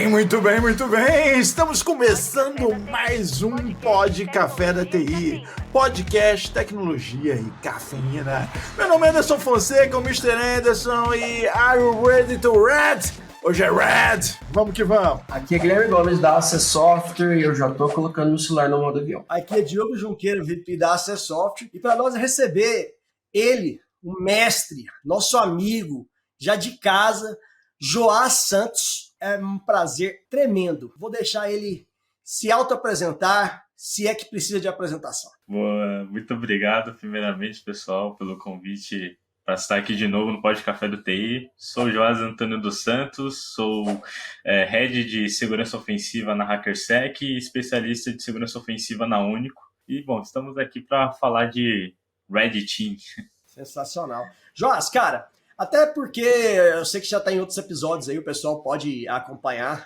Muito bem, muito bem. Estamos começando mais um Pod Café da TI, podcast, tecnologia e cafeína. Meu nome é Anderson Fonseca, o Mr. Anderson, e are you ready to read? Hoje é Red, vamos que vamos. Aqui é Guilherme Gomes da Access Software e eu já tô colocando meu celular no modo avião. Aqui é Diogo Junqueira, VP da Access Software, e para nós receber ele, o mestre, nosso amigo, já de casa, Joás Santos. É um prazer tremendo. Vou deixar ele se auto-apresentar, se é que precisa de apresentação. Boa, muito obrigado, primeiramente, pessoal, pelo convite para estar aqui de novo no Pod Café do TI. Sou o Joás Antônio dos Santos, sou Head de Segurança Ofensiva na HackerSec e especialista de Segurança Ofensiva na Único. E, bom, estamos aqui para falar de Red Team. Sensacional. Joás, cara, até porque eu sei que já está em outros episódios aí, o pessoal pode acompanhar.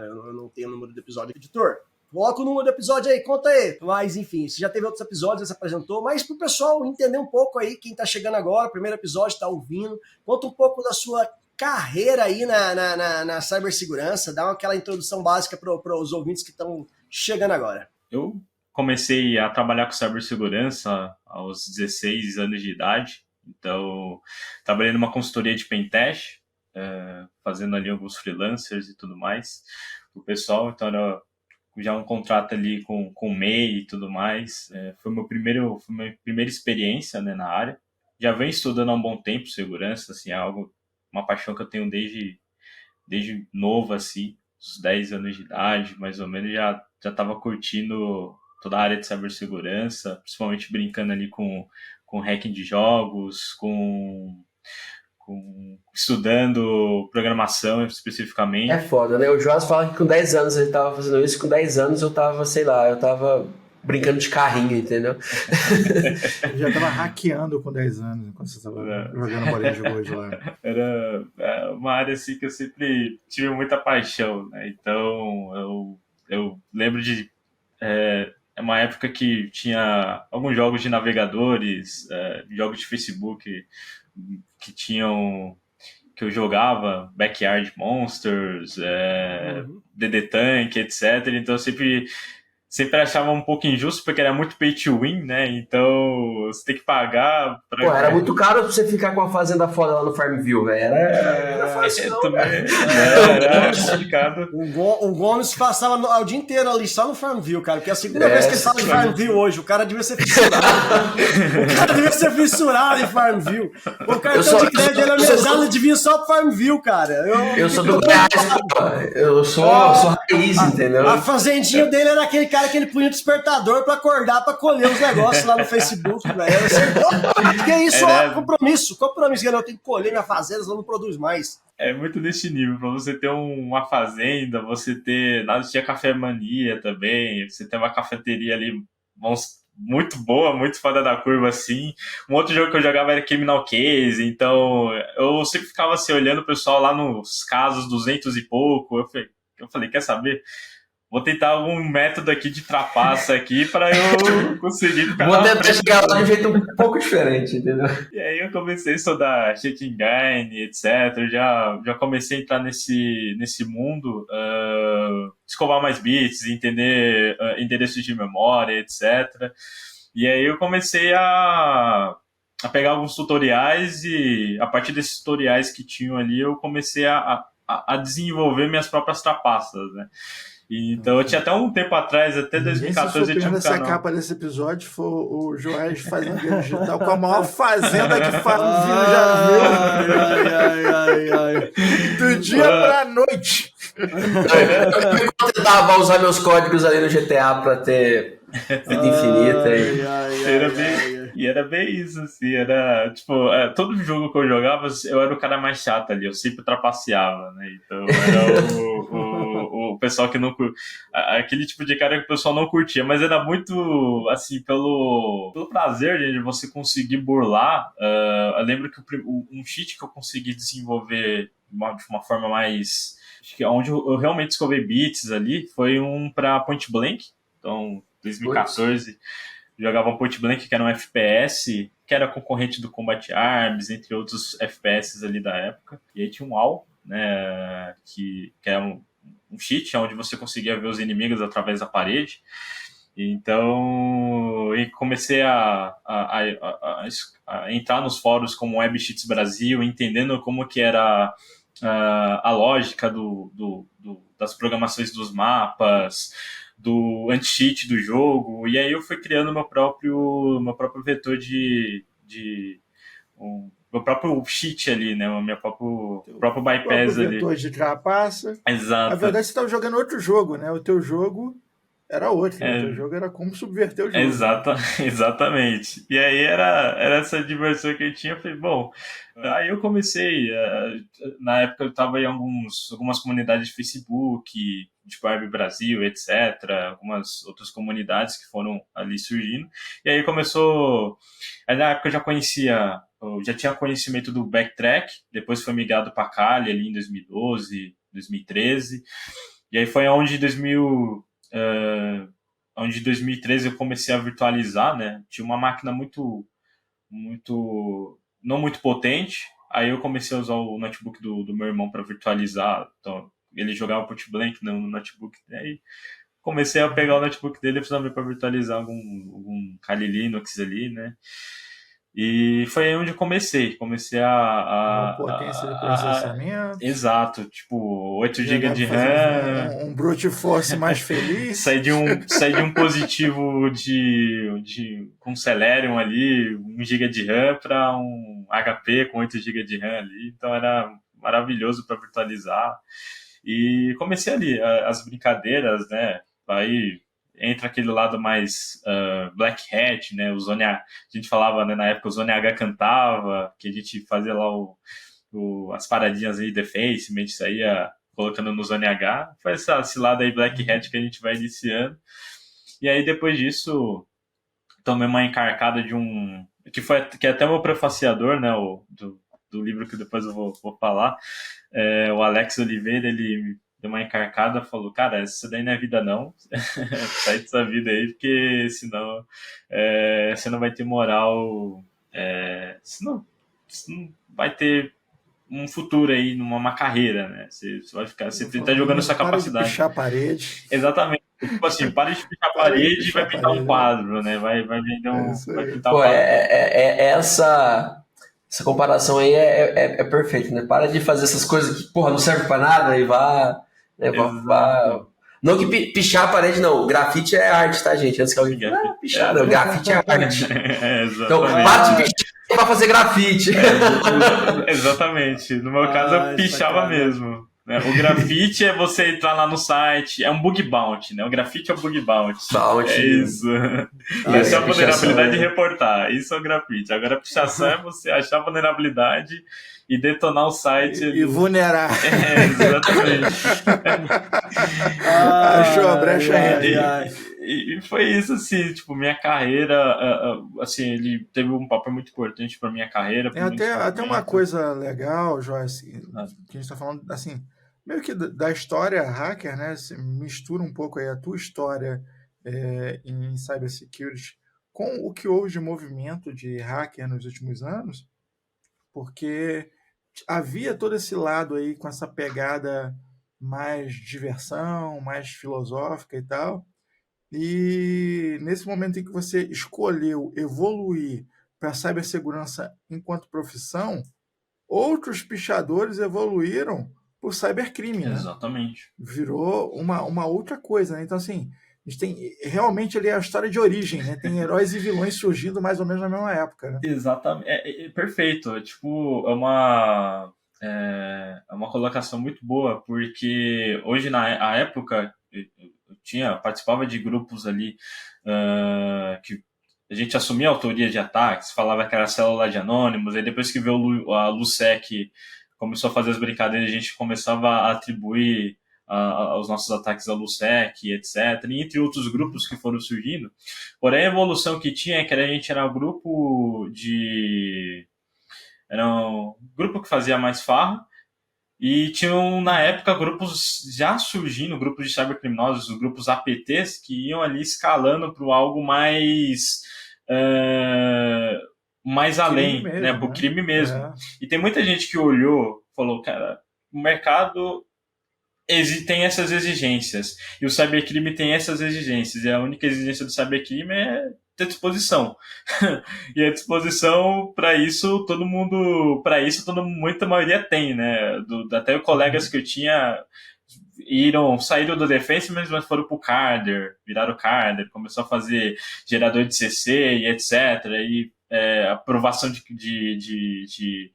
Eu não tenho o número do episódio. Editor, coloca o número do episódio aí, conta aí. Mas, enfim, você já teve outros episódios, você apresentou. Mas para o pessoal entender um pouco aí, quem está chegando agora, primeiro episódio, está ouvindo, conta um pouco da sua carreira aí na cibersegurança, dá aquela introdução básica para os ouvintes que estão chegando agora. Eu comecei a trabalhar com cibersegurança aos 16 anos de idade. Então, trabalhei numa consultoria de pentest, fazendo ali alguns freelancers e tudo mais pro pessoal. Então, era já um contrato ali com o MEI e tudo mais. Foi minha primeira experiência, né, na área. Já venho estudando há um bom tempo segurança, assim, é uma paixão que eu tenho desde novo, assim, uns 10 anos de idade, mais ou menos, já estava curtindo toda a área de cibersegurança, principalmente brincando ali com hacking de jogos, estudando programação especificamente. É foda, né? O Joás fala que com 10 anos ele tava fazendo isso, com 10 anos eu tava brincando de carrinho, entendeu? Eu já tava hackeando com 10 anos, enquanto você tava jogando bolinha de hoje lá. Era uma área assim que eu sempre tive muita paixão, né? Então, eu lembro de... uma época que tinha alguns jogos de navegadores, jogos de Facebook que eu jogava, Backyard Monsters, DD Tank, etc. Então eu sempre achava um pouco injusto, porque era muito pay to win, né? Então você tem que pagar pra... Pô, era muito caro pra você ficar com a fazenda foda lá no Farmville, velho. Era fácil não, era complicado. O Gomes passava o dia inteiro ali só no Farmville, cara, porque é a segunda vez que ele fala de Farmville hoje, o cara devia ser fissurado em Farmville. O cartão de crédito era mesado, ele devia só pro Farmville, cara. Eu sou do Goiás, eu sou raiz, entendeu? A fazendinha dele era aquele cara que ele punha o despertador pra acordar, pra colher os negócios lá no Facebook, velho. Que é isso, compromisso, eu tenho que colher minha fazenda, senão não produz mais. É muito desse nível, pra você ter uma fazenda, tinha Café Mania também, você tem uma cafeteria ali, muito boa, muito foda da curva, assim. Um outro jogo que eu jogava era Criminal Case, então eu sempre ficava assim, olhando o pessoal lá nos casos 200 e pouco, eu falei, quer saber? Vou tentar algum método aqui de trapaça aqui para eu conseguir ficar. Vou tentar chegar lá de um jeito um pouco diferente, entendeu? E aí eu comecei a estudar Cheat Engine, etc. Já comecei a entrar nesse mundo, escovar mais bits, entender endereços de memória, etc. E aí eu comecei a pegar alguns tutoriais e a partir desses tutoriais que tinham ali eu comecei a desenvolver minhas próprias trapaças, né? Então, eu tinha até um tempo atrás, até 2014, eu tinha um canal. Essa capa desse episódio foi o Joás fazendo digital com a maior fazenda que Farmville já viu. Do dia pra noite. Eu tentava usar meus códigos ali no GTA pra ter vida infinita. Era bem isso, assim, era, tipo, todo jogo que eu jogava, eu era o cara mais chato ali, eu sempre trapaceava, né, então era o pessoal que não curtia, aquele tipo de cara que o pessoal não curtia, mas era muito, assim, pelo prazer de você conseguir burlar. Eu lembro que um cheat que eu consegui desenvolver de uma forma mais, acho que onde eu realmente escovei bits ali, foi um pra Point Blank, então, 2014, jogava um Point Blank, que era um FPS, que era concorrente do Combat Arms, entre outros FPS ali da época. E aí tinha um AWL, né, que era cheat, onde você conseguia ver os inimigos através da parede. Então, e comecei a entrar nos fóruns como Web Cheats Brasil, entendendo como que era a lógica das programações dos mapas, do anti-cheat do jogo, e aí eu fui criando meu próprio vetor meu próprio cheat ali, né? O meu próprio bypass ali. Vetor de trapaça. Exato. Na verdade, você estava jogando outro jogo, né? O teu jogo era outro, né? O teu jogo era como subverter o jogo. Exatamente. E aí era essa diversão que eu tinha. Eu falei, bom, aí eu comecei, na época eu estava em algumas comunidades de Facebook, de Barbie Brasil, etc., algumas outras comunidades que foram ali surgindo. E aí começou, aí na época eu já tinha conhecimento do Backtrack, depois foi migrado para Kali ali em 2012, 2013. E aí foi onde em 2013 eu comecei a virtualizar, né? Tinha uma máquina não muito potente. Aí eu comecei a usar o notebook do meu irmão para virtualizar. Então, ele jogava Point Blank no notebook. Aí comecei a pegar o notebook dele para virtualizar algum Kali Linux ali, né? E foi aí onde eu comecei. Comecei Uma potência de processamento. Exato, tipo 8 GB de RAM. Um brute force mais feliz. Saí de um positivo com Celerium ali, 1 GB de RAM, para um HP com 8 GB de RAM ali. Então era maravilhoso para virtualizar. E comecei ali as brincadeiras, né? Aí entra aquele lado mais Black Hat, né? A gente falava, né, na época, o Zone H cantava, que a gente fazia lá as paradinhas aí, defacement, saía colocando no Zone H. Foi esse lado aí Black Hat que a gente vai iniciando. E aí, depois disso, tomei uma encarcada que é até o meu prefaciador, né? Do livro que depois eu vou falar. O Alex Oliveira, ele deu uma encarcada, falou, cara, isso daí não é vida não, sai dessa vida aí, porque senão você não vai ter moral, você não vai ter um futuro aí, uma carreira, né? Você vai ficar, você tá jogando sua capacidade. Para de pichar a parede. Exatamente. Tipo assim, para de pichar a parede e vai pintar um quadro, né? Vai vender vai pintar um quadro. Essa comparação aí é perfeita, né? Para de fazer essas coisas que, porra, não serve pra nada e vá... Né, não que pichar a parede, não. Grafite é arte, tá, gente? Antes que alguém diga, pichar, não. Grafite é arte. Então, para de pichar pra fazer grafite. Exatamente. No meu caso, eu pichava mesmo. O grafite é você entrar lá no site, é um bug bounty, né? O grafite é um bug bounty. É isso. Essa é a vulnerabilidade e reportar. Isso é o grafite. Agora, a pichação é você achar a vulnerabilidade e detonar o site. E vulnerar. Exatamente. Achou a brecha E foi isso, assim, tipo, minha carreira, assim, ele teve um papel muito importante para minha carreira. Até uma coisa legal, Joyce, que a gente está falando, assim, meio que da história hacker, né? Você mistura um pouco aí a tua história em cybersecurity com o que houve de movimento de hacker nos últimos anos, porque havia todo esse lado aí com essa pegada mais diversão, mais filosófica e tal. E nesse momento em que você escolheu evoluir para a cibersegurança enquanto profissão, outros pichadores evoluíram por cybercrime, né? Exatamente. Virou uma outra coisa, né? Então, assim, a gente tem realmente ali a história de origem, né? Tem heróis e vilões surgindo mais ou menos na mesma época, né? Exatamente. Perfeito. Tipo, é uma colocação muito boa, porque hoje, na época, eu participava de grupos ali que a gente assumia a autoria de ataques, falava que era célula de anônimos, aí depois que veio a LUSEC, começou a fazer as brincadeiras, a gente começava a atribuir os nossos ataques à LUSEC, etc., e entre outros grupos que foram surgindo. Porém, a evolução que tinha é que a gente era um grupo que fazia mais farra, e tinham, na época, grupos já surgindo, grupos de cybercriminosos, os grupos APTs, que iam ali escalando para algo mais além, mesmo, né, pro crime mesmo. É. E tem muita gente que olhou, falou, cara, o mercado tem essas exigências. E o cybercrime tem essas exigências. E a única exigência do cybercrime é ter disposição. E a disposição, muita maioria tem, né? Até colegas que eu tinha saíram do Defense, mas foram pro Carder, viraram Carder, começou a fazer gerador de CC e etc. E aprovação de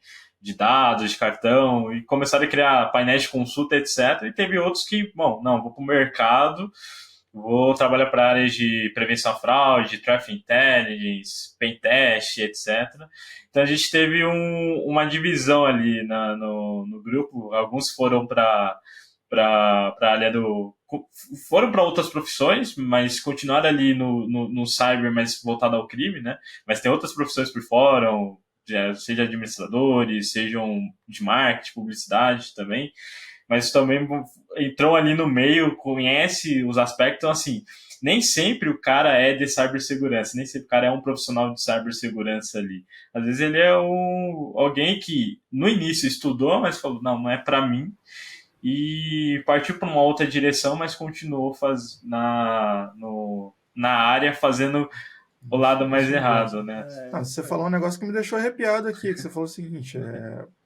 dados, de cartão, e começaram a criar painéis de consulta, etc. E teve outros que, vou para o mercado, vou trabalhar para áreas de prevenção à fraude, traffic intelligence, pentest, etc. Então a gente teve uma divisão ali no grupo. Alguns foram para a área foram para outras profissões, mas continuaram ali no cyber, mas voltado ao crime, né? Mas tem outras profissões por fora, seja administradores, sejam de marketing, publicidade também, mas também entrou ali no meio, conhece os aspectos, então assim, nem sempre o cara é de cibersegurança, nem sempre o cara é um profissional de cibersegurança ali. Às vezes ele é alguém que no início estudou, mas falou, não é para mim, e partiu para uma outra direção, mas continuou na área fazendo o lado mais errado, né? Você falou um negócio que me deixou arrepiado aqui, que você falou o seguinte,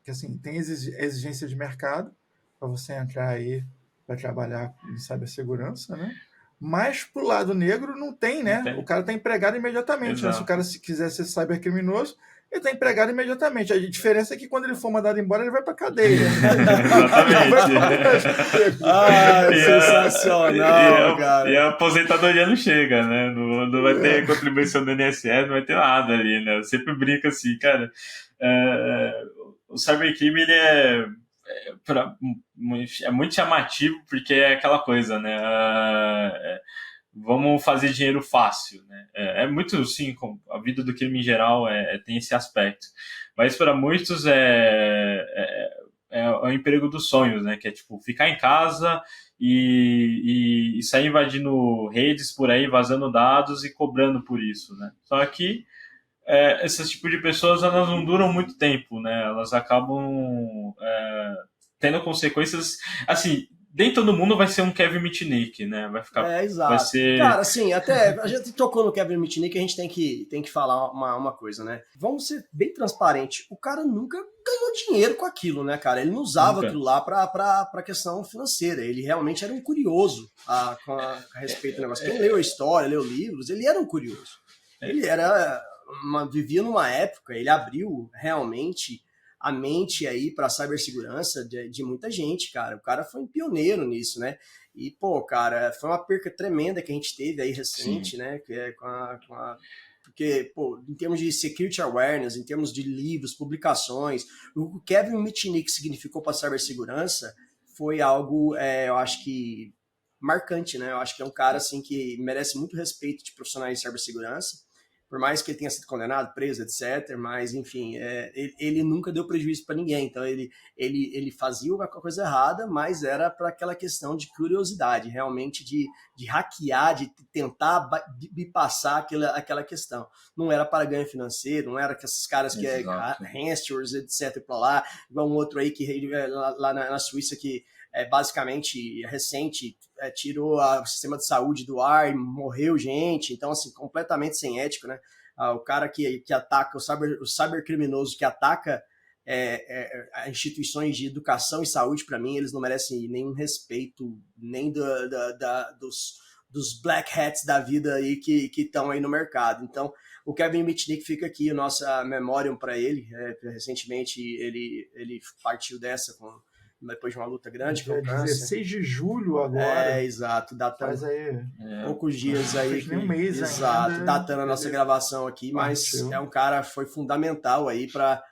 que assim, tem exigência de mercado para você entrar aí para trabalhar em cibersegurança, né? Mas pro lado negro não tem, né? Não tem. O cara tá empregado imediatamente, né? Se o cara quiser ser cybercriminoso, ele tá empregado imediatamente. A diferença é que quando ele for mandado embora, ele vai pra cadeia. Exatamente. Sensacional, cara. E a aposentadoria não chega, né? Não vai ter contribuição do INSS, não vai ter nada ali, né? Eu sempre brinco assim, cara. O cybercrime, ele é muito chamativo, porque é aquela coisa, né? Vamos fazer dinheiro fácil, né? É muito, sim, a vida do crime em geral tem esse aspecto. Mas para muitos é o emprego dos sonhos, né? Que é tipo ficar em casa e sair invadindo redes por aí, vazando dados e cobrando por isso, né? Só que esse tipo de pessoas, elas não duram muito tempo, né? Elas acabam tendo consequências, assim. Nem todo mundo vai ser um Kevin Mitnick, né? Exato. Vai ser... Cara, assim, até a gente tocou no Kevin Mitnick, a gente tem que falar uma coisa, né? Vamos ser bem transparente. O cara nunca ganhou dinheiro com aquilo, né, cara? Ele não usava aquilo lá pra questão financeira. Ele realmente era um curioso a respeito do negócio. Quem leu a história, leu livros, ele era um curioso. Ele vivia numa época, ele abriu realmente a mente aí para a cibersegurança de muita gente, cara. O cara foi um pioneiro nisso, né? E, pô, cara, foi uma perca tremenda que a gente teve aí recente, né? Que é porque, pô, em termos de security awareness, em termos de livros, publicações, o que Kevin Mitnick significou para a cibersegurança foi algo, eu acho que marcante, né? Eu acho que é um cara, assim, que merece muito respeito de profissionais de cibersegurança. Por mais que ele tenha sido condenado, preso, etc., mas, enfim, ele nunca deu prejuízo para ninguém. Então, ele fazia uma coisa errada, mas era para aquela questão de curiosidade, realmente de hackear, de tentar bypassar aquela questão. Não era para ganho financeiro, não era que esses caras que hamsters, etc., para lá, igual um outro aí que lá na Suíça que basicamente recente, tirou o sistema de saúde do ar e morreu gente, então assim, completamente sem ético, né? O cara que ataca, o cybercriminoso que ataca instituições de educação e saúde, para mim, eles não merecem nenhum respeito, nem dos black hats da vida aí que estão aí no mercado. Então, o Kevin Mitnick fica aqui, a nossa memória para ele. Recentemente, ele partiu dessa depois de uma luta grande. É 16 de julho agora. Exato. Faz aí poucos dias aí. Nem um mês exato, ainda. Datando a nossa gravação aqui, mas é um cara, foi fundamental aí para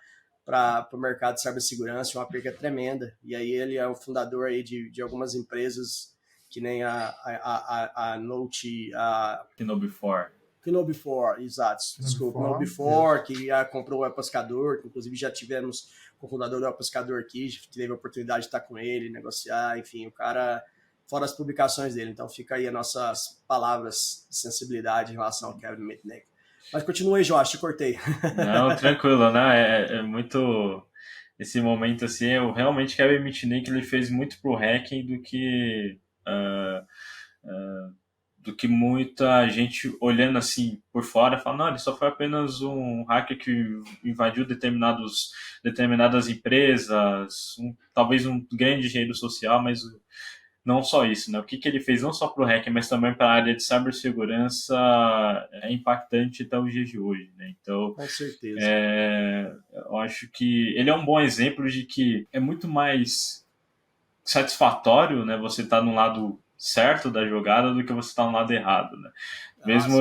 o mercado de cibersegurança, uma perca tremenda. E aí ele é o fundador aí de algumas empresas, que nem a Note... KnowBe4, exato. Desculpa, KnowBe4, que comprou o El Pescador, que inclusive já tivemos com o fundador do El Pescador aqui, teve a oportunidade de estar com ele, negociar, enfim, o cara, fora as publicações dele. Então fica aí as nossas palavras de sensibilidade em relação ao Kevin Mitnick. Mas continua aí, Josh, te cortei. Não, tranquilo, né? É muito... esse momento, assim, eu realmente quero admitir que ele fez muito pro hacking ah, do que muita gente olhando assim por fora fala, não, ele só foi apenas um hacker que invadiu determinadas empresas, talvez um grande engenheiro social, mas não só isso, né? O que ele fez não só para o hacker, mas também para a área de cibersegurança é impactante até os dias de hoje, né? Então, com certeza. Eu acho que ele é um bom exemplo de que é muito mais satisfatório, né? Você estar no lado certo da jogada do que você estar no lado errado, né? Mesmo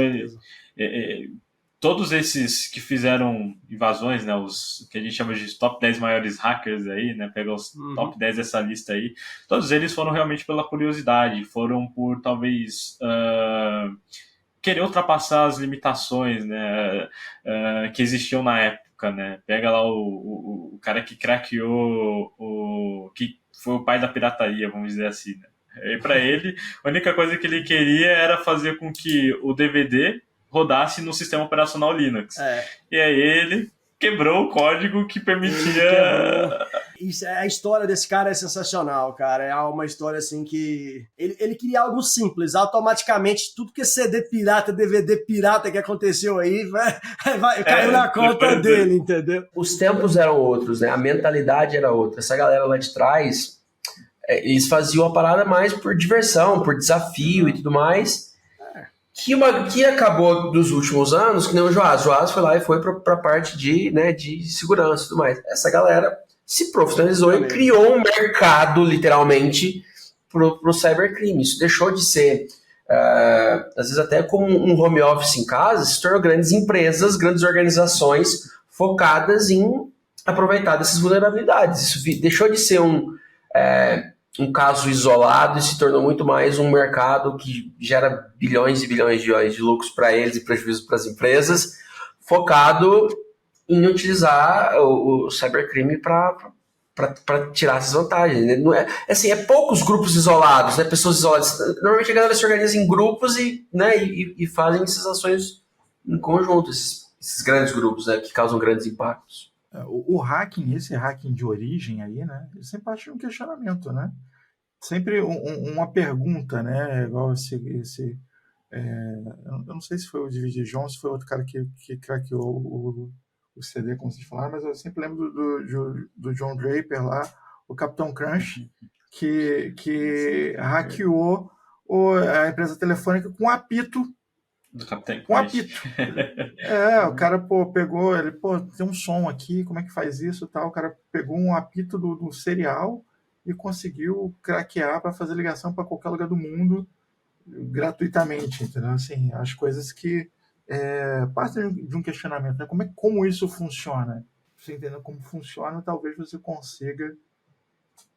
todos esses que fizeram invasões, né, os que a gente chama de top 10 maiores hackers aí, né, pega os top 10 dessa lista aí, todos eles foram realmente pela curiosidade, foram por talvez querer ultrapassar as limitações, né, que existiam na época, né. Pega lá o cara que craqueou, que foi o pai da pirataria, vamos dizer assim, né. E para ele, a única coisa que ele queria era fazer com que o DVD rodasse no sistema operacional Linux. E aí ele quebrou o código que permitia... Isso, a história desse cara é sensacional, cara. É uma história assim que... Ele queria algo simples. Automaticamente, tudo que é CD pirata, DVD pirata que aconteceu aí, caiu na conta dele, entendeu? Os tempos eram outros, né? A mentalidade era outra. Essa galera lá de trás, eles faziam a parada mais por diversão, por desafio e tudo mais... Que acabou dos últimos anos, que nem o Joás. O Joás foi lá e foi para a parte de segurança e tudo mais. Essa galera se profissionalizou e criou um mercado, literalmente, pro cybercrime. Isso deixou de ser, às vezes até como um home office em casa, se tornou grandes empresas, grandes organizações focadas em aproveitar dessas vulnerabilidades. Isso deixou de ser um caso isolado e se tornou muito mais um mercado que gera bilhões e bilhões de lucros para eles e prejuízo para as empresas, focado em utilizar o cybercrime para tirar essas vantagens. Né? Não é, assim, é poucos grupos isolados, né? Pessoas isoladas. Normalmente a galera se organiza em grupos e fazem essas ações em conjunto, esses grandes grupos, né, que causam grandes impactos. O hacking, esse hacking de origem aí, né? Ele sempre parte de um questionamento, né? Sempre uma pergunta, né? Igual eu não sei se foi o D.V.D. Jones, se foi outro cara que craqueou o CD, como vocês falaram, mas eu sempre lembro do John Draper lá, o Capitão Crunch, que hackeou a empresa telefônica com um apito. Do Capitão Com apito. O cara, pegou, ele, tem um som aqui, como é que faz isso, tal? O cara pegou um apito do serial e conseguiu craquear para fazer ligação para qualquer lugar do mundo gratuitamente, entendeu? Assim, as coisas que partem de um questionamento, né? Como isso funciona? Você entendendo como funciona, talvez você consiga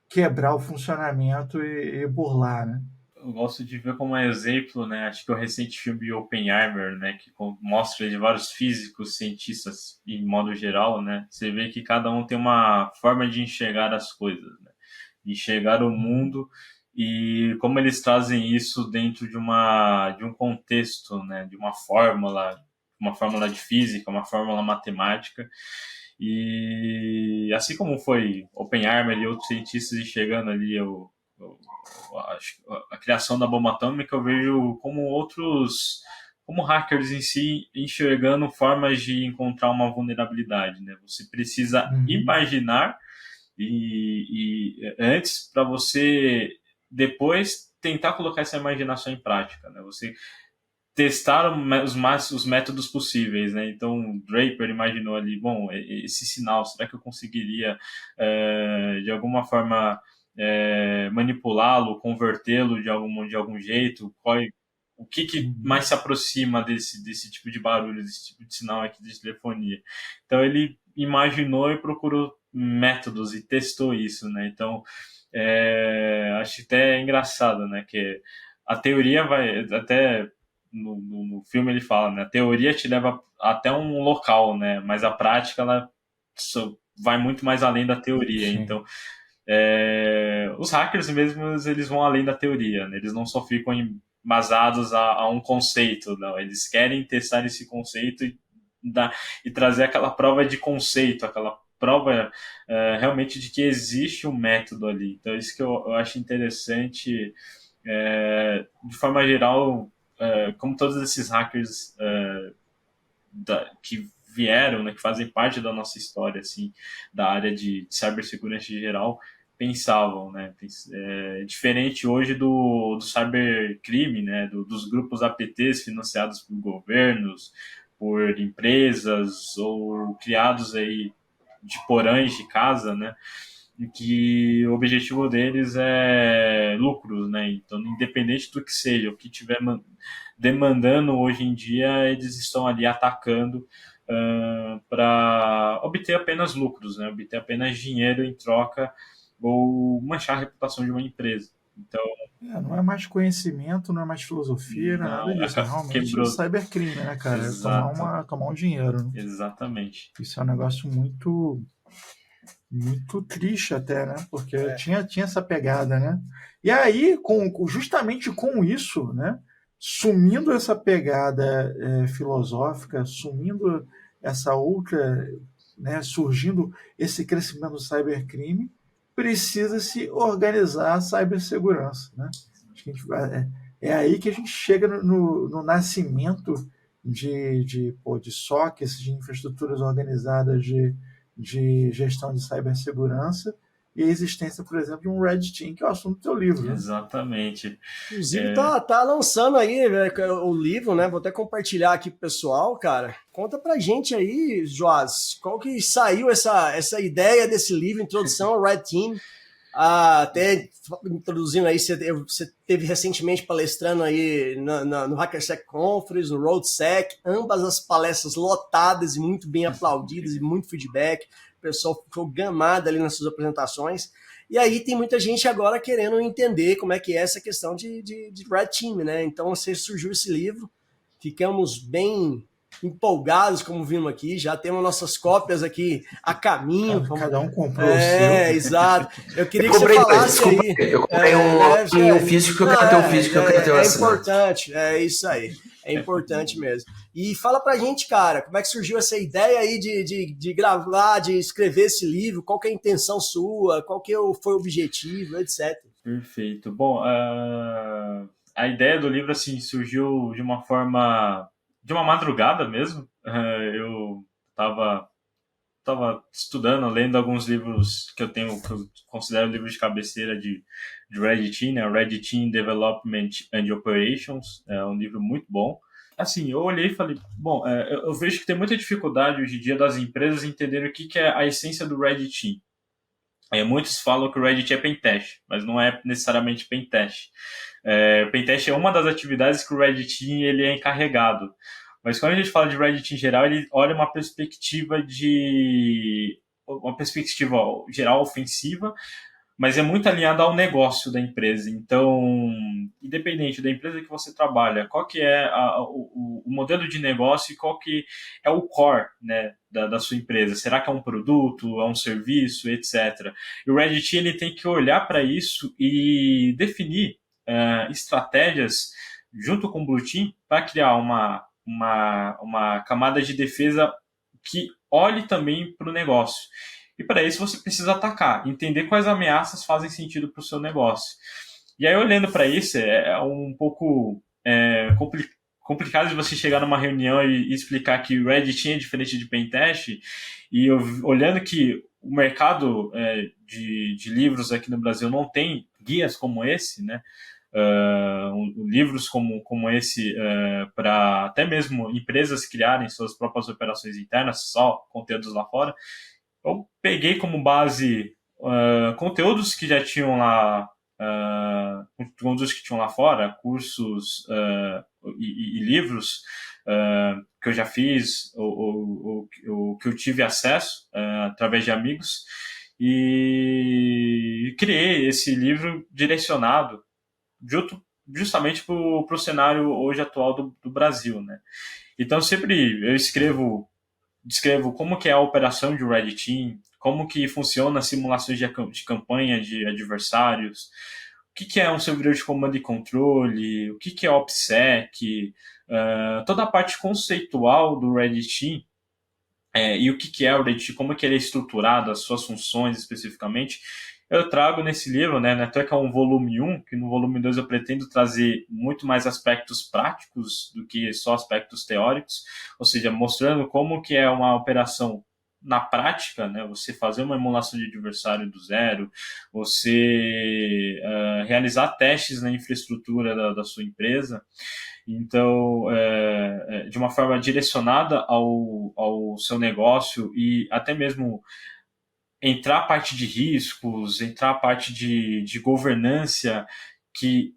quebrar o funcionamento e burlar, né? Eu gosto de ver como exemplo, né? Acho que o recente filme Oppenheimer, né? Que mostra de vários físicos, cientistas, em modo geral, né? Você vê que cada um tem uma forma de enxergar as coisas, né? De enxergar o mundo e como eles trazem isso dentro de um contexto, né? De uma fórmula de física, uma fórmula matemática. E assim como foi Oppenheimer e outros cientistas enxergando ali a criação da bomba atômica, eu vejo como hackers em si enxergando formas de encontrar uma vulnerabilidade, né? Você precisa imaginar e antes para você depois tentar colocar essa imaginação em prática, né? Você testar os métodos possíveis, né? Então, Draper imaginou ali, bom, esse sinal, será que eu conseguiria de alguma forma manipulá-lo, convertê-lo de algum jeito? O que mais se aproxima desse tipo de barulho, desse tipo de sinal aqui de telefonia? Então ele imaginou e procurou métodos e testou isso, né? Então acho até engraçado, né? Que a teoria vai até no filme ele fala, né? A teoria te leva até um local, né? Mas a prática ela vai muito mais além da teoria. Sim. Então os hackers mesmo, eles vão além da teoria, né? Eles não só ficam embasados a um conceito, não. Eles querem testar esse conceito e trazer aquela prova de conceito, aquela prova realmente de que existe um método ali. Então, isso que eu acho interessante, de forma geral, como todos esses hackers que vieram, né, que fazem parte da nossa história, assim, da área de cibersegurança em geral, pensavam, né? Diferente hoje do cybercrime, né? Dos grupos APTs financiados por governos, por empresas ou criados aí de porães de casa, né? Em que o objetivo deles é lucros, né? Então, independente do que seja, o que tiver demandando hoje em dia, eles estão ali atacando para obter apenas lucros, né? Obter apenas dinheiro em troca ou manchar a reputação de uma empresa. Então, Não é mais conhecimento, não é mais filosofia, não é nada disso. É realmente cybercrime, né, cara? É tomar um dinheiro. Né? Exatamente. Isso é um negócio muito triste até, né? Porque tinha essa pegada, né? E aí, justamente com isso, né? Sumindo essa pegada filosófica, sumindo essa outra, né? Surgindo esse crescimento do cybercrime, precisa-se organizar a cibersegurança, né? Acho que é aí que a gente chega no nascimento de SOCs, de infraestruturas organizadas de gestão de cibersegurança e a existência, por exemplo, de um Red Team, que é o assunto do teu livro. Né? Exatamente. Inclusive, tá lançando aí o livro, né? Vou até compartilhar aqui pro pessoal, cara. Conta pra gente aí, Joás, qual que saiu essa ideia desse livro, Introdução ao Red Team? Até introduzindo aí, você teve recentemente palestrando aí no HackerSec Conference, no RoadSec, ambas as palestras lotadas e muito bem aplaudidas e muito feedback, o pessoal ficou gamado ali nas suas apresentações, e aí tem muita gente agora querendo entender como é que é essa questão de Red Team, né? Então, surgiu esse livro, ficamos bem empolgados, como vimos aqui, já temos nossas cópias aqui a caminho. Cada um comprou o seu. Exato. Eu queria que você falasse aí. Eu comprei um físico, eu quero ter um físico, eu quero ter um assinado. É importante, é isso aí. É importante mesmo. E fala pra gente, cara, como é que surgiu essa ideia aí de gravar, de escrever esse livro? Qual que é a intenção sua? Qual que foi o objetivo, etc. Perfeito. Bom, a ideia do livro assim surgiu de uma forma, de uma madrugada mesmo. Eu estava estudando, lendo alguns livros que eu considero livros de cabeceira de Red Team, né? Red Team Development and Operations, é um livro muito bom. Assim, eu olhei e falei, bom, eu vejo que tem muita dificuldade hoje em dia das empresas entenderem o que é a essência do Red Team. Muitos falam que o Red Team é pentest, mas não é necessariamente pentest. Pentest é uma das atividades que o Red Team ele é encarregado. Mas quando a gente fala de Red Team em geral, ele olha uma perspectiva geral ofensiva, mas é muito alinhada ao negócio da empresa. Então, independente da empresa que você trabalha, qual que é o modelo de negócio e qual que é o core, né, da sua empresa? Será que é um produto, é um serviço, etc. E o Red Team ele tem que olhar para isso e definir estratégias junto com o Blue Team para criar uma camada de defesa que olhe também para o negócio. E para isso você precisa atacar, entender quais ameaças fazem sentido para o seu negócio. E aí, olhando para isso, é um pouco complicado de você chegar numa reunião e explicar que o Red Team é diferente de Pentest, e olhando que o mercado de livros aqui no Brasil não tem guias como esse, né? Livros como esse para até mesmo empresas criarem suas próprias operações internas, só conteúdos lá fora. Eu peguei como base conteúdos que já tinham lá, conteúdos que tinham lá fora, cursos e livros que eu já fiz ou que eu tive acesso através de amigos, e criei esse livro direcionado justamente para o cenário hoje atual do Brasil, né? Então sempre eu descrevo como que é a operação de Red Team, como que funciona as simulações de campanha de adversários, o que é um servidor de comando e controle, o que é OPSEC, toda a parte conceitual do Red Team e o que é o Red Team, como que ele é estruturado, as suas funções especificamente, eu trago nesse livro, né, até que é um volume 1, que no volume 2 eu pretendo trazer muito mais aspectos práticos do que só aspectos teóricos, ou seja, mostrando como que é uma operação na prática, né, você fazer uma emulação de adversário do zero, você realizar testes na infraestrutura da sua empresa, então, de uma forma direcionada ao seu negócio e até mesmo entrar a parte de riscos, entrar a parte de governança, que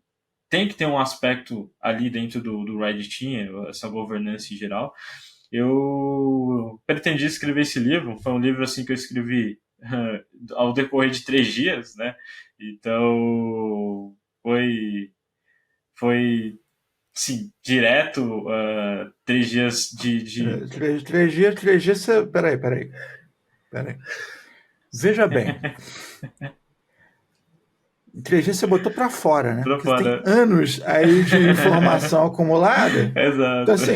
tem que ter um aspecto ali dentro do Red Team, essa governança em geral. Eu pretendi escrever esse livro, foi um livro assim que eu escrevi ao decorrer de 3 dias, né? Então, foi sim, direto, 3 dias de... 3 dias, peraí. Veja bem. Em 3 dias você botou para fora, né? Pra Porque fora. tem anos aí de informação acumulada. Exato. Então, assim,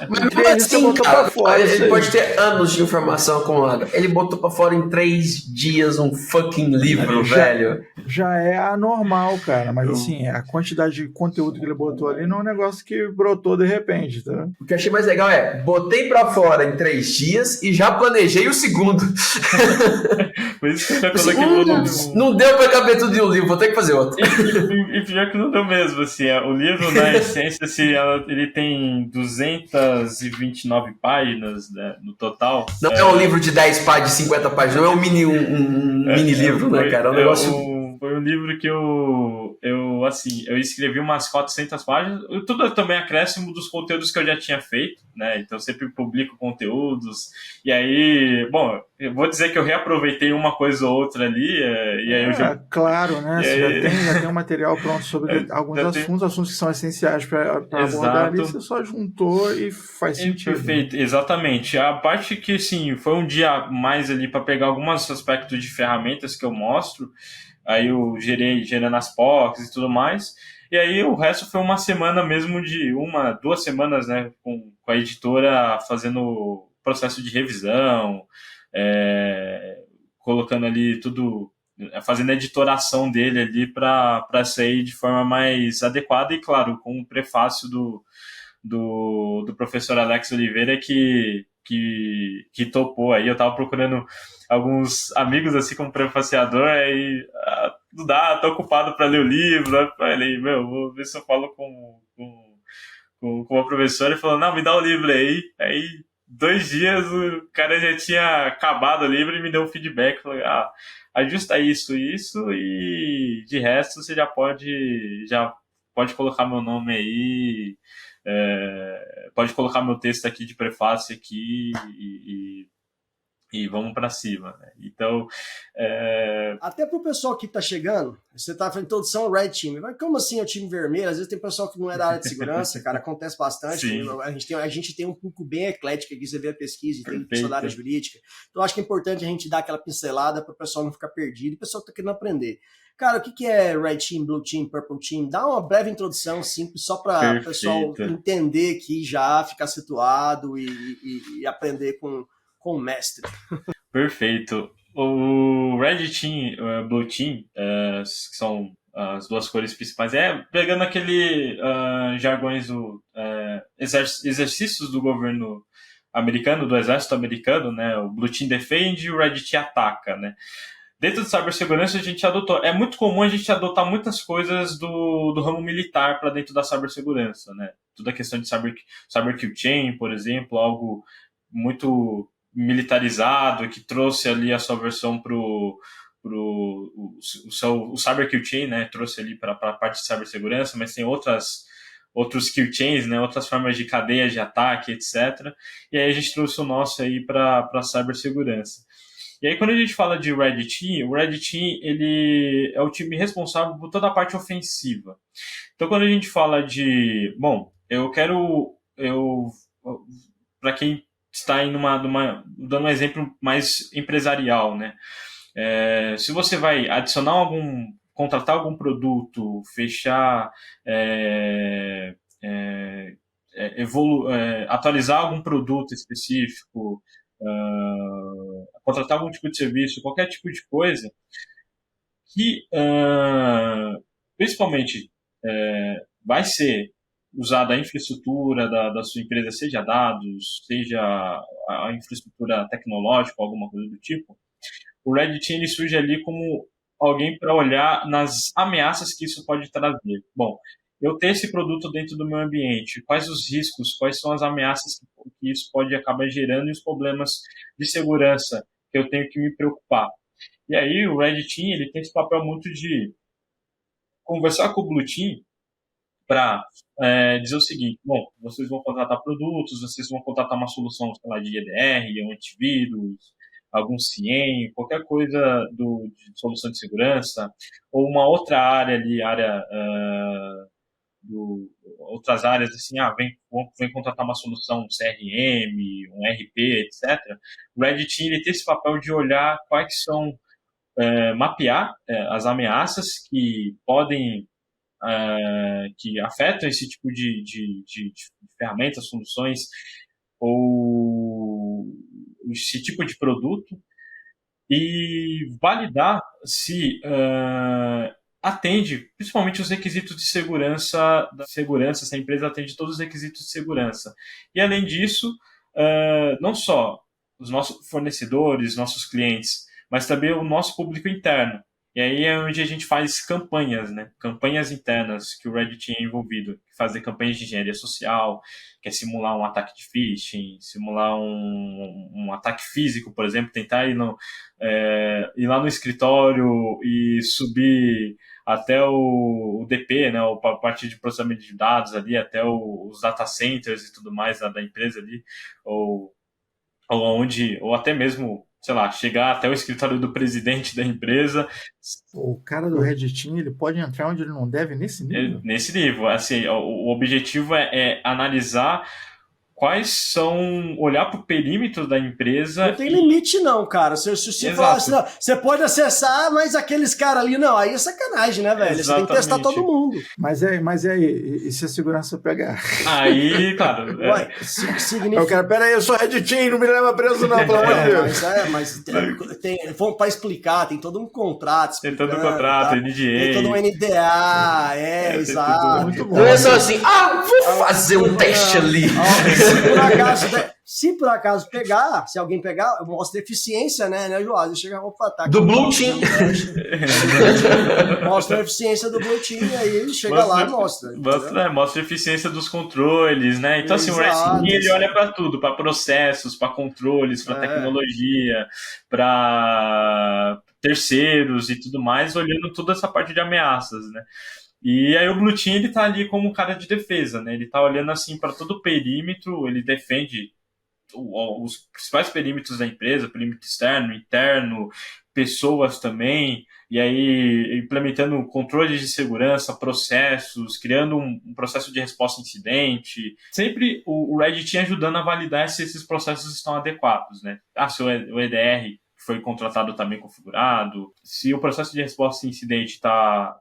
Mas em 3 dias você botou para fora. isso ele aí. pode ter anos de informação acumulada. Ele botou pra fora em 3 dias um fucking livro, velho. Já é anormal, cara. Mas, assim, a quantidade de conteúdo que ele botou ali não é um negócio que brotou de repente, tá? O que eu achei mais legal é, botei pra fora em 3 dias e já planejei o segundo. Por isso que eu Assim, coloquei não deu pra caber tudo em um livro, vou ter que fazer outro. E pior que não deu mesmo, assim, o livro, na essência, assim, ele tem 229 páginas, né, no total. Não é um livro de 10 páginas, de 50 páginas, não é um mini livro, né, cara? É um negócio... Foi um livro que eu escrevi umas 400 páginas, tudo também acréscimo dos conteúdos que eu já tinha feito, né, então eu sempre publico conteúdos, e aí, bom, eu vou dizer que eu reaproveitei uma coisa ou outra ali, e aí eu já... Claro, né, você aí, já tem um material pronto sobre alguns assuntos que são essenciais para abordar ali, você só juntou e faz sentido. Perfeito, exatamente. A parte que, sim, foi um dia mais ali para pegar alguns aspectos de ferramentas que eu mostro, aí eu gerando as POCs e tudo mais, e aí o resto foi uma semana mesmo de 2 semanas, né, com a editora fazendo processo de revisão, colocando ali tudo, fazendo a editoração dele ali para sair de forma mais adequada e, claro, com o prefácio do professor Alex Oliveira que topou. Aí eu tava procurando alguns amigos assim como prefaciador, aí não dá, tô ocupado para ler o livro. Aí falei, vou ver se eu falo com a professora, e falou, não, me dá o livro aí. Aí 2 dias o cara já tinha acabado o livro e me deu um feedback. Falei, ajusta isso, e de resto você já pode colocar meu nome aí, pode colocar meu texto aqui de prefácio aqui e vamos para cima, né? Então, até pro pessoal que tá chegando, você tá fazendo introdução ao Red Team, mas como assim é o time vermelho? Às vezes tem pessoal que não é da área de segurança, cara, acontece bastante. A gente tem um público bem eclético aqui, você vê a pesquisa, tem pessoal da área jurídica, então acho que é importante a gente dar aquela pincelada para o pessoal não ficar perdido e o pessoal que tá querendo aprender. Cara, o que é Red Team, Blue Team, Purple Team? Dá uma breve introdução simples, só para o pessoal entender aqui já, ficar situado e aprender com o mestre. Perfeito. O Red Team, o Blue Team, que são as 2 cores principais, pegando aquele jargões do exercícios do governo americano, do exército americano, né? O Blue Team defende e o Red Team ataca, né? Dentro de cibersegurança, a gente adotou. É muito comum a gente adotar muitas coisas do ramo militar para dentro da cibersegurança, né? Toda a questão de cyber kill chain, por exemplo, algo muito militarizado, que trouxe ali a sua versão o cyber kill chain, né? Trouxe ali para a parte de cibersegurança, mas tem outros kill chains, né? Outras formas de cadeia de ataque, etc. E aí a gente trouxe o nosso aí para a cibersegurança. E aí, quando a gente fala de Red Team, o Red Team ele é o time responsável por toda a parte ofensiva. Então, quando a gente fala de... Bom, para quem está aí dando um exemplo mais empresarial, né? Se você vai contratar algum produto, fechar... atualizar algum produto específico, contratar algum tipo de serviço, qualquer tipo de coisa, que principalmente vai ser usada a infraestrutura da sua empresa, seja dados, seja a infraestrutura tecnológica, alguma coisa do tipo, o Red Team ele surge ali como alguém para olhar nas ameaças que isso pode trazer. Bom, eu ter esse produto dentro do meu ambiente, quais os riscos, quais são as ameaças que isso pode acabar gerando e os problemas de segurança que eu tenho que me preocupar. E aí o Red Team ele tem esse papel muito de conversar com o Blue Team para dizer o seguinte: bom, vocês vão contratar produtos, vocês vão contratar uma solução, sei lá, de EDR, um antivírus, algum CIEM, qualquer coisa de solução de segurança, ou uma outra área ali, outras áreas assim, vem contratar uma solução, um CRM, um RP, etc. O Red Team ele tem esse papel de olhar quais são, mapear as ameaças que podem que afetam esse tipo de ferramentas, soluções ou esse tipo de produto e validar se atende principalmente os requisitos de segurança se a empresa atende todos os requisitos de segurança. E além disso, não só os nossos fornecedores, nossos clientes, mas também o nosso público interno. E aí é onde a gente faz campanhas, né? Campanhas internas que o Red Team é envolvido. Fazer campanhas de engenharia social, que é simular um ataque de phishing, simular um ataque físico, por exemplo, tentar ir lá no escritório e subir até o DP, né? A parte de processamento de dados ali, até os data centers e tudo mais da empresa ali, ou até mesmo, sei lá, chegar até o escritório do presidente da empresa. O cara do Red Team, ele pode entrar onde ele não deve nesse nível? Nesse nível, assim, o objetivo é analisar quais são, olhar para o perímetro da empresa. Não tem limite não, cara. Se você falar assim, não, você pode acessar, mas aqueles caras ali, não, aí é sacanagem, né, velho? Exatamente. Você tem que testar todo mundo. Mas e se a segurança pegar? Aí, claro. Ué, significa... Eu quero, peraí, eu sou Red Team, não me leva preso não, pelo amor de Deus. Mas para explicar, tem todo um contrato. Tem todo um contrato, tá? NDA. Tem todo um NDA, exato. Muito bom. Não é só assim, vou fazer um teste ali. Se por acaso pegar, se alguém pegar, eu mostro eficiência, né, Joás? Chega tá do Blue Team. Mostra a eficiência do Blue Team, aí chega lá e mostra. Mostra a eficiência dos controles, né? Então, assim, o Red Team ele olha para tudo, para processos, para controles, para tecnologia, para terceiros e tudo mais, olhando toda essa parte de ameaças, né? E aí o Blue Team, ele tá ali como cara de defesa, né? Ele tá olhando assim para todo o perímetro, ele defende os principais perímetros da empresa, perímetro externo, interno, pessoas também, e aí implementando controles de segurança, processos, criando um processo de resposta a incidente. Sempre o Red Team ajudando a validar se esses processos estão adequados, né? Se o EDR foi contratado também configurado, se o processo de resposta a incidente está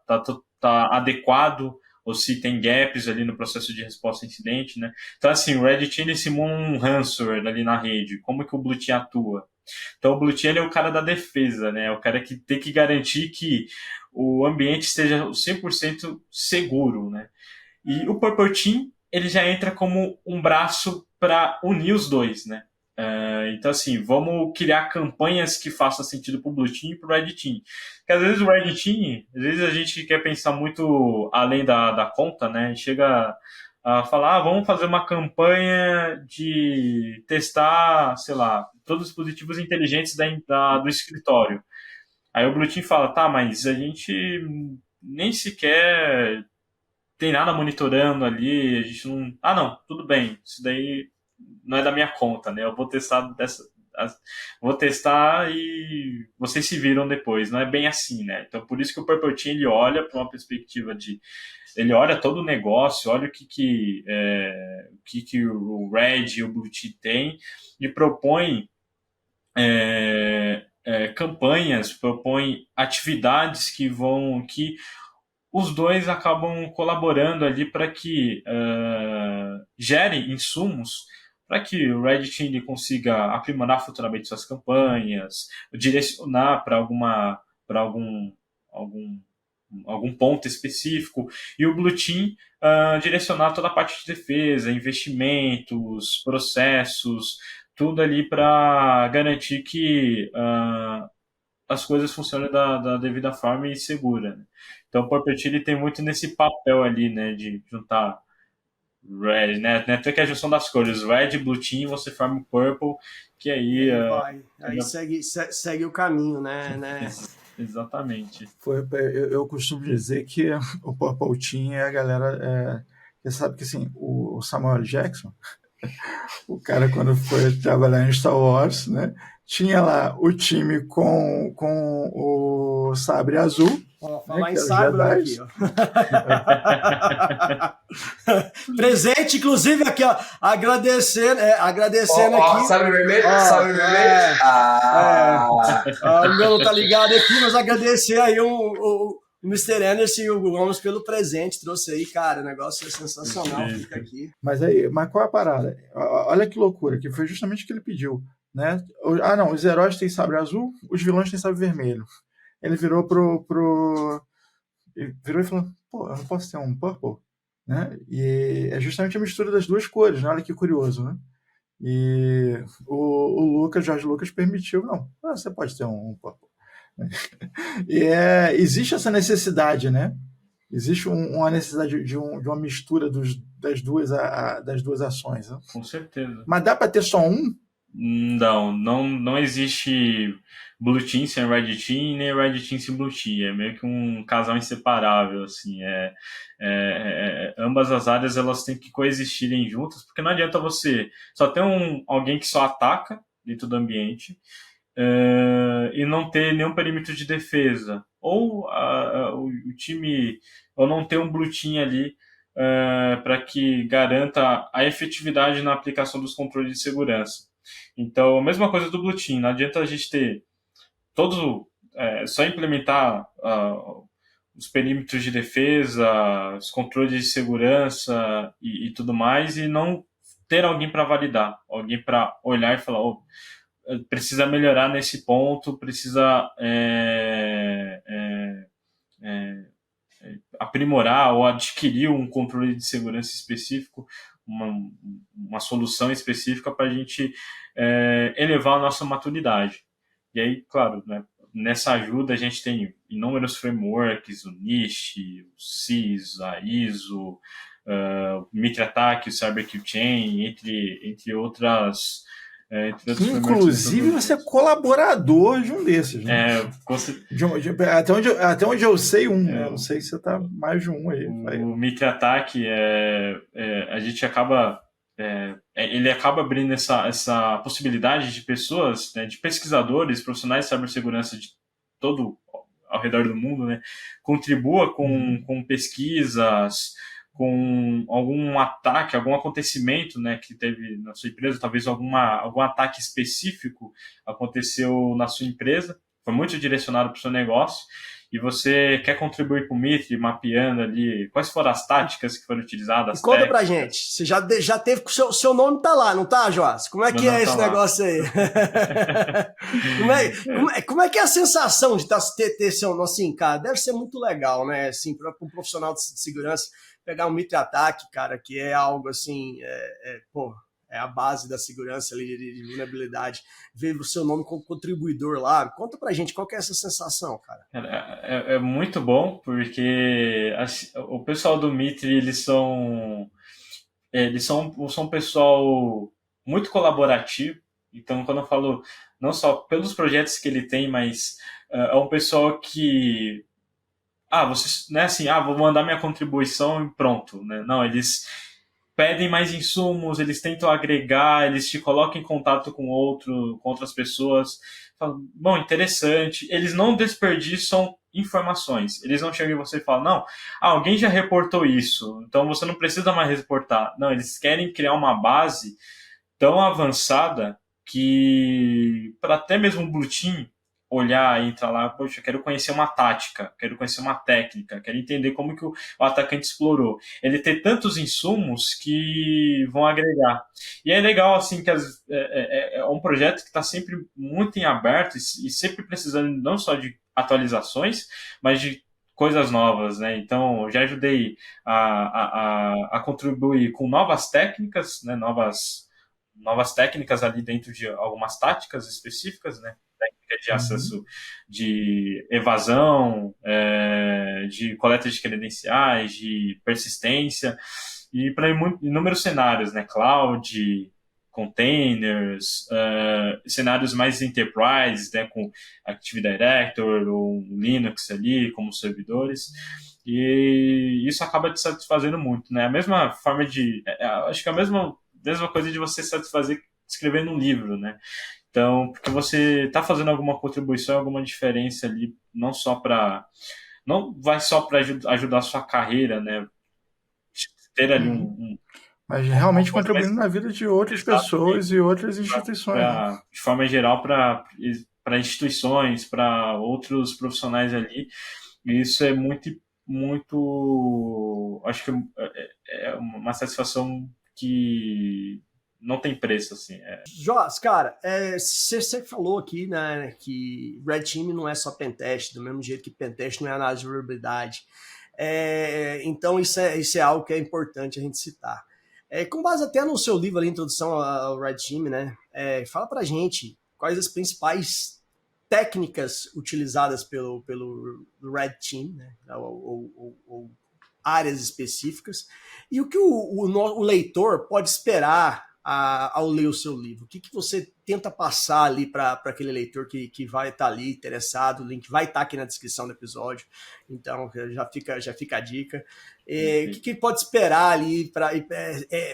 adequado, ou se tem gaps ali no processo de resposta a incidente, né? Então, assim, o Red Team ele simula um ransomware ali na rede. Como que o Blue Team atua? Então, o Blue Team ele é o cara da defesa, né? É o cara que tem que garantir que o ambiente esteja 100% seguro, né? E o Purple Team, ele já entra como um braço para unir os dois, né? Então, assim, vamos criar campanhas que façam sentido para o Blue Team e para o Red Team. Porque às vezes o Red Team, às vezes a gente quer pensar muito além da conta, né? Chega a falar, vamos fazer uma campanha de testar, sei lá, todos os dispositivos inteligentes do escritório. Aí o Blue Team fala, tá, mas a gente nem sequer tem nada monitorando ali, a gente não... não, tudo bem, isso daí não é da minha conta, né? Eu vou testar e vocês se viram depois. Não é bem assim, né? Então, por isso que o Purple Team, ele olha para uma perspectiva ele olha todo o negócio, olha o que o Red e o Blue Team tem e propõe campanhas, propõe atividades que os dois acabam colaborando ali para que gerem insumos para que o Red Team ele consiga aprimorar futuramente suas campanhas, direcionar para algum ponto específico, e o Blue Team direcionar toda a parte de defesa, investimentos, processos, tudo ali para garantir que as coisas funcionem da devida forma e segura, né? Então o Purple Team ele tem muito nesse papel ali, né, de juntar Red, né? Até que a junção das cores, Red, Blue Team, você forma o Purple, que aí... Aí segue o caminho, né? Exatamente. Eu costumo dizer que o Purple Team é a galera... você sabe que assim, o Samuel Jackson, o cara quando foi trabalhar em Star Wars, né, tinha lá o time com o sabre azul. Falar em sabre aqui, ó. Presente, inclusive, aqui, ó. Agradecendo aqui. Sabre vermelho? Sabre vermelho? O meu não tá ligado aqui, mas agradecer aí o Mr. Anderson e o Gomes pelo presente, trouxe aí, cara, o negócio é sensacional, fica aqui. Mas qual é a parada? Olha que loucura, que foi justamente o que ele pediu, né? Não, os heróis têm sabre azul, os vilões têm sabre vermelho. Ele virou virou e falou, pô, eu não posso ter um purple, né? E é justamente a mistura das duas cores, né? Olha que curioso, né? E o George Lucas permitiu, não, você pode ter um purple. E existe essa necessidade, né? Existe uma necessidade de uma mistura das duas ações, né? Com certeza. Mas dá para ter só um? Não existe Blue Team sem Red Team, nem Red Team sem Blue Team. É meio que um casal inseparável, assim. Ambas as áreas elas têm que coexistirem juntas, porque não adianta você só ter alguém que só ataca dentro do ambiente e não ter nenhum perímetro de defesa, ou o time, ou não ter um Blue Team ali para que garanta a efetividade na aplicação dos controles de segurança. Então, a mesma coisa do Blue Team, não adianta a gente ter só implementar os perímetros de defesa, os controles de segurança e tudo mais, e não ter alguém para validar, alguém para olhar e falar, precisa melhorar nesse ponto, precisa aprimorar ou adquirir um controle de segurança específico, uma solução específica para a gente elevar a nossa maturidade. E aí, claro, né, nessa ajuda a gente tem inúmeros frameworks, o NIST, o CIS, a ISO, o MitraTac, o CyberQChain, entre outras... Inclusive, você é colaborador de um desses, né? Até onde eu sei, eu não sei se você tá mais de um aí. O MitraTac, a gente acaba... ele acaba abrindo essa possibilidade de pessoas, né, de pesquisadores, profissionais de cibersegurança de todo ao redor do mundo, né, contribua com pesquisas, com algum ataque, algum acontecimento, né, que teve na sua empresa, talvez algum ataque específico aconteceu na sua empresa, foi muito direcionado para o seu negócio, e você quer contribuir com o Mitri, mapeando ali quais foram as táticas que foram utilizadas. Conta pra gente, você já teve, o seu nome tá lá, não tá, Joás? Como é que é esse negócio aí? como é que é a sensação de ter seu nome, assim, cara, deve ser muito legal, né, assim, para um profissional de segurança, pegar um MitraTac, cara, que é algo assim, é a base da segurança ali, de vulnerabilidade, ver o seu nome como contribuidor lá. Conta pra gente, qual que é essa sensação, cara? É muito bom, porque o pessoal do Mitri, eles são um pessoal muito colaborativo. Então, quando eu falo, não só pelos projetos que ele tem, mas é um pessoal que... você não é assim, vou mandar minha contribuição e pronto, né? Não, eles pedem mais insumos, eles tentam agregar, eles te colocam em contato com outras pessoas. Falam, bom, interessante. Eles não desperdiçam informações. Eles não chegam em você e falam, não, alguém já reportou isso, então você não precisa mais reportar. Não, eles querem criar uma base tão avançada que para até mesmo o Blue Team olhar e entrar lá, poxa, quero conhecer uma tática, quero conhecer uma técnica, quero entender como que o atacante explorou. Ele ter tantos insumos que vão agregar. E é legal, assim, que é um projeto que está sempre muito em aberto e sempre precisando não só de atualizações, mas de coisas novas, né? Então, já ajudei a contribuir com novas técnicas, né? Novas técnicas ali dentro de algumas táticas específicas, né? Técnica de acesso de evasão, de coleta de credenciais, de persistência, e para inúmeros cenários, né? Cloud, containers, cenários mais enterprise, né? Com Active Directory ou Linux ali como servidores. E isso acaba te satisfazendo muito, né? A mesma forma acho que é a mesma coisa de você satisfazer escrevendo um livro, né? Então, porque você está fazendo alguma contribuição, alguma diferença ali, não vai só para ajudar a sua carreira, né? Ter ali Mas realmente coisa mais contribuindo na vida de outras exatamente, pessoas e outras instituições. Né? de forma geral, para instituições, para outros profissionais ali. E isso é muito, acho que é uma satisfação que não tem preço, assim. Joás, cara, você falou aqui, né, que Red Team não é só pentest, do mesmo jeito que pentest não é análise de vulnerabilidade. Então isso é algo que é importante a gente citar. Com base até no seu livro ali, Introdução ao Red Team, né, fala pra gente quais as principais técnicas utilizadas pelo Red Team, né, ou áreas específicas, e o que o leitor pode esperar ao ler o seu livro. O que você tenta passar ali para aquele leitor que vai estar ali interessado? O link vai estar aqui na descrição do episódio, então já fica a dica. O que ele pode esperar ali?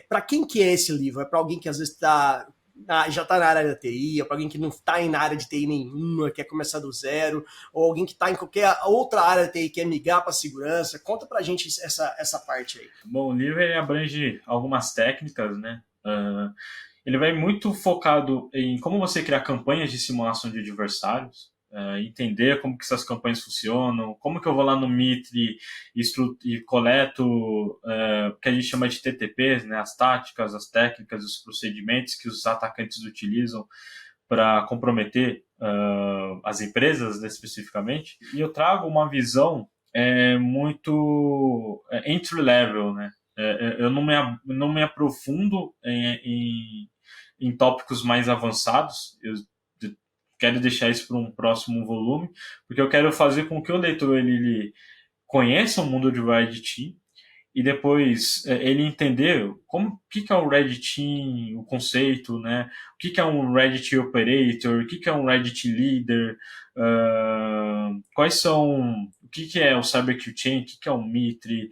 Para quem que é esse livro? É para alguém que às vezes já está na área da TI, ou para alguém que não está na área de TI nenhuma, quer começar do zero, ou alguém que está em qualquer outra área da TI, quer migrar para segurança? Conta para a gente essa parte aí. Bom, o livro abrange algumas técnicas, né? Ele vai muito focado em como você criar campanhas de simulação de adversários, entender como que essas campanhas funcionam, como que eu vou lá no Mitre e coleto o que a gente chama de TTPs, né, as táticas, as técnicas, os procedimentos que os atacantes utilizam para comprometer as empresas, né, especificamente. E eu trago uma visão muito entry-level, né? Eu não me aprofundo em tópicos mais avançados. Eu quero deixar isso para um próximo volume, porque eu quero fazer com que o leitor ele conheça o mundo de Red Team e depois ele entender o que é o Red Team, o conceito, né? O que é um Red Team Operator, o que é um Red Team Leader, o que é o CyberQChain, o que é o Mitre,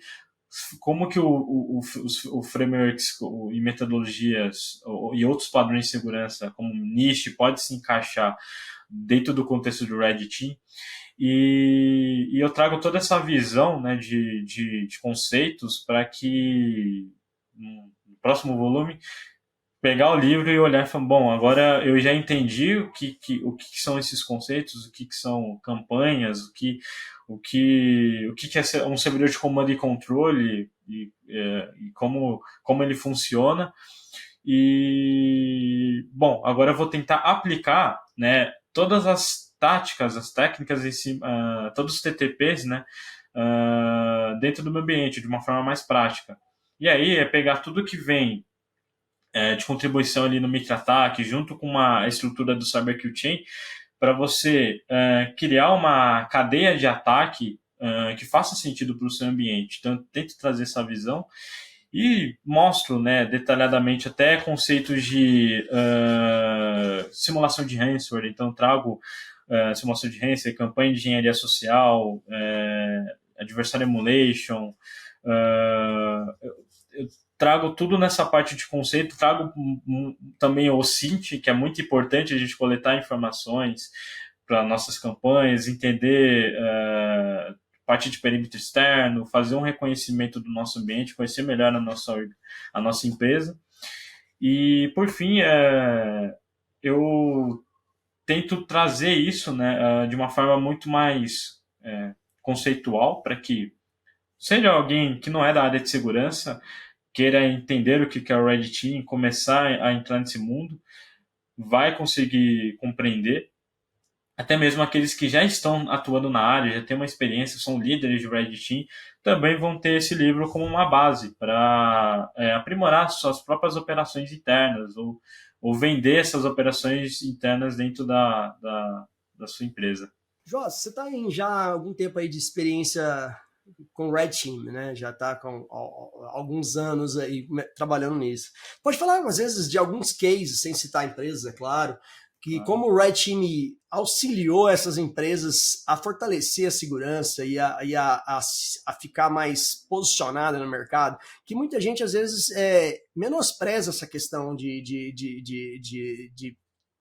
como que o frameworks e metodologias e outros padrões de segurança, como NIST, pode se encaixar dentro do contexto do Red Team. E eu trago toda essa visão, né, de conceitos para que no próximo volume pegar o livro e olhar e falar, bom, agora eu já entendi o que são esses conceitos, o que são campanhas, o que é um servidor de comando e controle e como ele funciona. E, bom, agora eu vou tentar aplicar, né, todas as táticas, as técnicas, todos os TTPs, né, dentro do meu ambiente, de uma forma mais prática. E aí é pegar tudo que vem de contribuição ali no microataque, junto com a estrutura do CyberQChain, para você criar uma cadeia de ataque que faça sentido para o seu ambiente. Então, eu tento trazer essa visão e mostro, né, detalhadamente até conceitos de simulação de ransomware. Então, trago simulação de ransomware, campanha de engenharia social, adversary emulation. Eu trago tudo nessa parte de conceito, trago também o SINT, que é muito importante a gente coletar informações para nossas campanhas, entender parte de perímetro externo, fazer um reconhecimento do nosso ambiente, conhecer melhor a nossa empresa. E, por fim, eu tento trazer isso, né, de uma forma muito mais conceitual, para que seja alguém que não é da área de segurança, queira entender o que é o Red Team, começar a entrar nesse mundo, vai conseguir compreender. Até mesmo aqueles que já estão atuando na área, já têm uma experiência, são líderes de Red Team, também vão ter esse livro como uma base para aprimorar suas próprias operações internas ou vender essas operações internas dentro da sua empresa. Joss, você está em já algum tempo aí de experiência com Red Team, né? Já está com alguns anos aí trabalhando nisso. Pode falar, às vezes, de alguns cases, sem citar empresas, é claro, que como o Red Team auxiliou essas empresas a fortalecer a segurança e a ficar mais posicionada no mercado, que muita gente, às vezes, menospreza essa questão de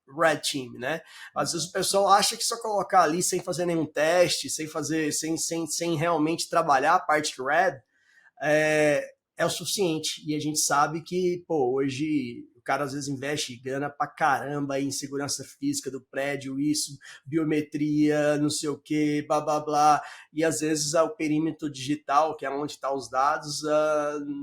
Red Team, né? Às vezes o pessoal acha que só colocar ali sem fazer nenhum teste, sem realmente trabalhar a parte Red é o suficiente. E a gente sabe que, hoje o cara às vezes investe grana pra caramba em segurança física do prédio, isso, biometria, não sei o que, blá blá blá, e às vezes o perímetro digital, que é onde estão os dados,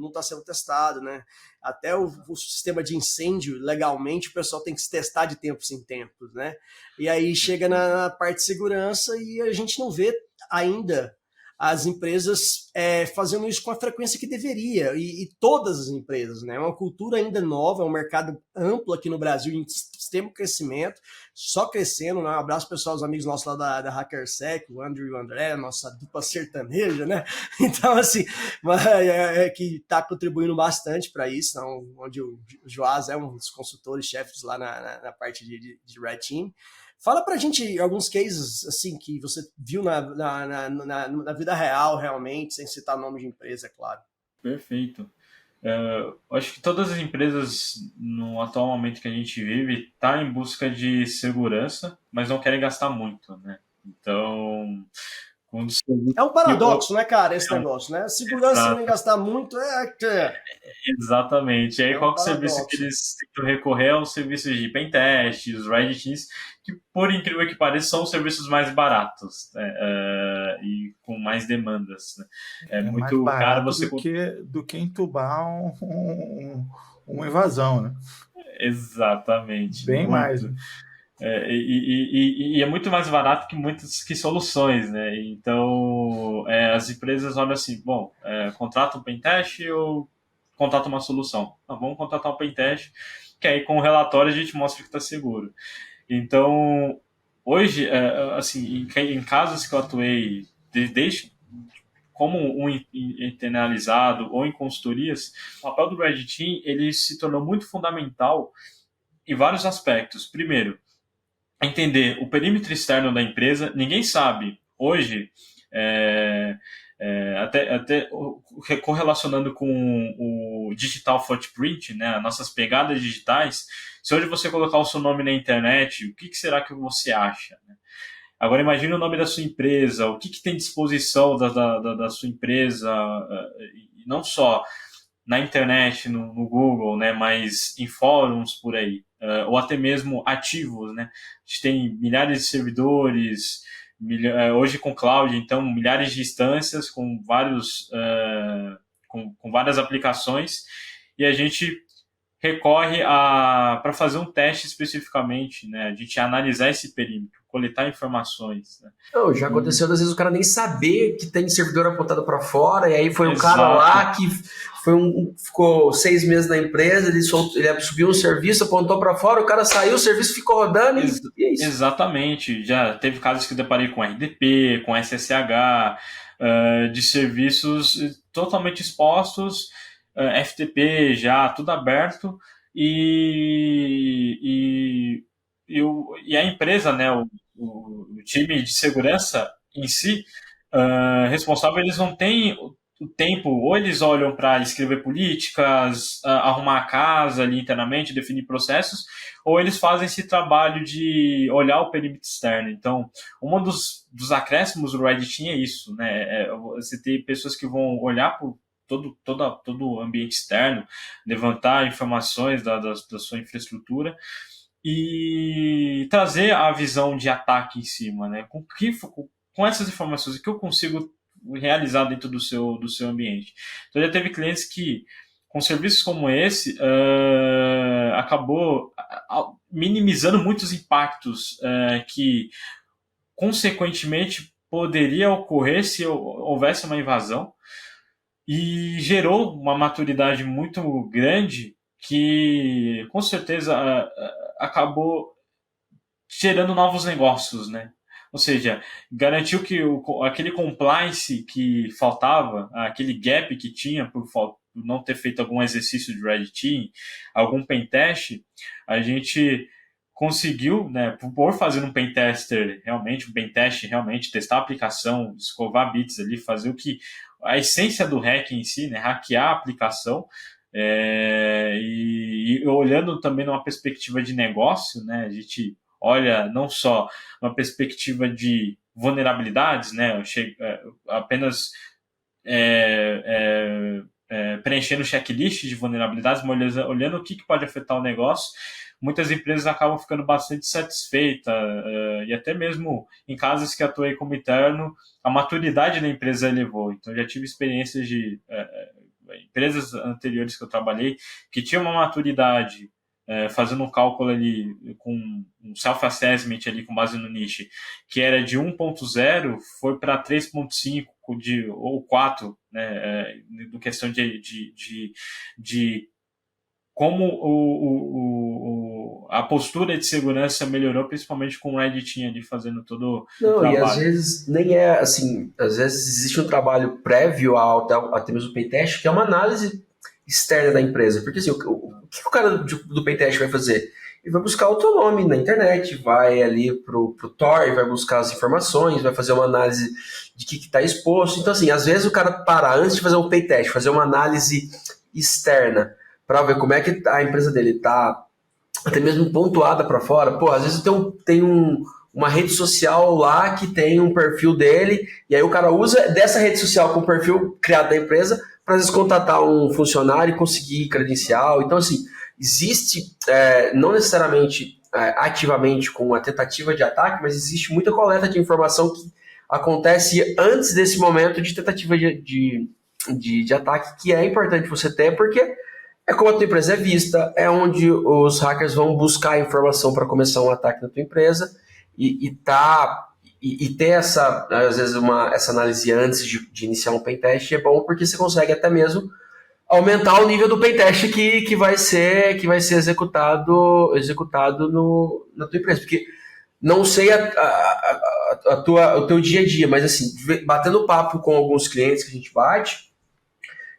não está sendo testado, né? Até o sistema de incêndio, legalmente, o pessoal tem que se testar de tempos em tempos, né? E aí chega na parte de segurança e a gente não vê ainda as empresas fazendo isso com a frequência que deveria, e todas as empresas, né? É uma cultura ainda nova, é um mercado amplo aqui no Brasil, em extremo crescimento, só crescendo, né? Um abraço pessoal, os amigos nossos lá da HackerSec, o Andrew e o André, nossa dupla sertaneja, né? Então, assim, que está contribuindo bastante para isso, então, onde o Joás é um dos consultores-chefes lá na parte de Red Team. Fala pra gente alguns cases assim que você viu na vida real, realmente, sem citar nome de empresa, é claro. Perfeito. Acho que todas as empresas, no atual momento que a gente vive, estão em busca de segurança, mas não querem gastar muito, né? Então, é um paradoxo, né, cara, esse negócio, né? Segurança sem gastar muito Exatamente. E aí, qual que é o serviço que eles tentam recorrer aos serviços de pentest, os Red Teams, que, por incrível que pareça, são os serviços mais baratos, né? E com mais demandas, né? É muito mais caro você... do que entubar uma invasão, né? Exatamente. Bem muito. mais, né? E é muito mais barato que muitas soluções, né? Então, as empresas olham assim, bom, contrata um pentest ou contrata uma solução? Não, vamos contratar um pentest, que aí com o relatório a gente mostra que está seguro. Então, hoje, assim, em casos que eu atuei, desde como um internalizado ou em consultorias, o papel do Red Team ele se tornou muito fundamental em vários aspectos. Primeiro, entender o perímetro externo da empresa. Ninguém sabe hoje, até correlacionando com o digital footprint, né, nossas pegadas digitais, se hoje você colocar o seu nome na internet, o que será que você acha, né? Agora imagine o nome da sua empresa, o que tem disposição da sua empresa, e não só na internet, no Google, né, mas em fóruns por aí, ou até mesmo ativos, né? A gente tem milhares de servidores, hoje com cloud, então milhares de instâncias com várias aplicações, e a gente recorre para fazer um teste especificamente, né? A gente analisar esse perímetro, coletar informações, né? Não, já aconteceu às vezes o cara nem saber que tem servidor apontado para fora, e aí foi um cara lá que ficou 6 meses na empresa, ele subiu um serviço, apontou para fora, o cara saiu, o serviço ficou rodando e é isso. Exatamente, já teve casos que eu deparei com RDP, com SSH, de serviços totalmente expostos, FTP já, tudo aberto, e a empresa, né, o time de segurança em si, responsável, eles não têm o tempo, ou eles olham para escrever políticas, arrumar a casa ali internamente, definir processos, ou eles fazem esse trabalho de olhar o perímetro externo. Então, um dos acréscimos do Red Team é isso, né? Você tem pessoas que vão olhar por todo o ambiente externo, levantar informações da sua infraestrutura, e trazer a visão de ataque em cima, né? Com essas informações, o que eu consigo realizar dentro do seu ambiente. Então já teve clientes que, com serviços como esse, acabou minimizando muitos impactos que, consequentemente, poderia ocorrer se houvesse uma invasão, e gerou uma maturidade muito grande que, com certeza, acabou gerando novos negócios, né? Ou seja, garantiu que aquele compliance que faltava, aquele gap que tinha por não ter feito algum exercício de Red Team, algum pentest, a gente conseguiu, né, por fazer um pentester realmente, testar a aplicação, escovar bits ali, fazer o que a essência do hack em si, né, hackear a aplicação, e olhando também numa perspectiva de negócio, né, a gente olha não só uma perspectiva de vulnerabilidades, né, apenas preenchendo checklist de vulnerabilidades, mas olhando o que pode afetar o negócio. Muitas empresas acabam ficando bastante satisfeitas, e até mesmo em casos que atuei como interno, a maturidade da empresa elevou. Então, já tive experiências de empresas anteriores que eu trabalhei que tinham uma maturidade, fazendo um cálculo ali com um self-assessment ali com base no niche, que era de 1.0, foi para 3.5 ou 4, né, do questão de como a postura de segurança melhorou, principalmente com o Red Team ali fazendo todo o trabalho. E às vezes nem é assim, às vezes existe um trabalho prévio até mesmo o pentest, que é uma análise externa da empresa, porque assim, o que o cara do pentest vai fazer? Ele vai buscar o teu nome na internet, vai ali pro Tor, vai buscar as informações, vai fazer uma análise de que está exposto. Então assim, às vezes o cara para antes de fazer um pentest, fazer uma análise externa, para ver como é que a empresa dele está até mesmo pontuada para fora. Pô, às vezes tem uma rede social lá que tem um perfil dele, e aí o cara usa dessa rede social com o perfil criado da empresa para, às vezes, contatar um funcionário e conseguir credencial. Então, assim, existe, não necessariamente ativamente com a tentativa de ataque, mas existe muita coleta de informação que acontece antes desse momento de tentativa de ataque, que é importante você ter, porque é como a tua empresa é vista, é onde os hackers vão buscar informação para começar um ataque na tua empresa, e ter essa, às vezes, essa análise antes de iniciar um pentest é bom, porque você consegue até mesmo aumentar o nível do pentest que vai ser executado na tua empresa. Porque não sei o teu dia a dia, mas assim, batendo papo com alguns clientes que a gente bate,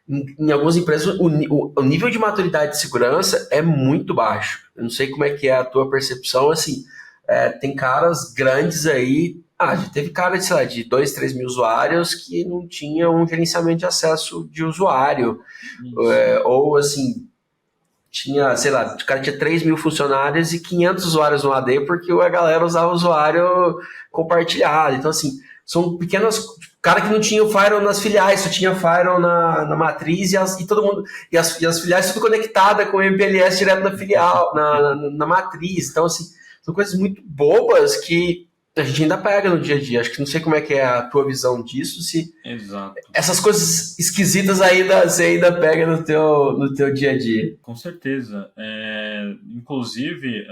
em algumas empresas o nível de maturidade de segurança é muito baixo. Eu não sei como é que é a tua percepção, assim, tem caras grandes aí, já teve cara de 2, 3 mil usuários que não tinha um gerenciamento de acesso de usuário, ou assim, tinha, o cara tinha 3 mil funcionários e 500 usuários no AD porque a galera usava o usuário compartilhado. Então, assim, são pequenas... Cara que não tinha o firewall nas filiais, só tinha firewall na matriz e todo mundo... E as filiais tudo conectadas com o MPLS direto na filial, na matriz. Então, assim, são coisas muito bobas que a gente ainda pega no dia a dia. Acho que não sei como é que é a tua visão disso, se... Exato. Essas coisas esquisitas você ainda pega no teu dia a dia. Com certeza. Inclusive,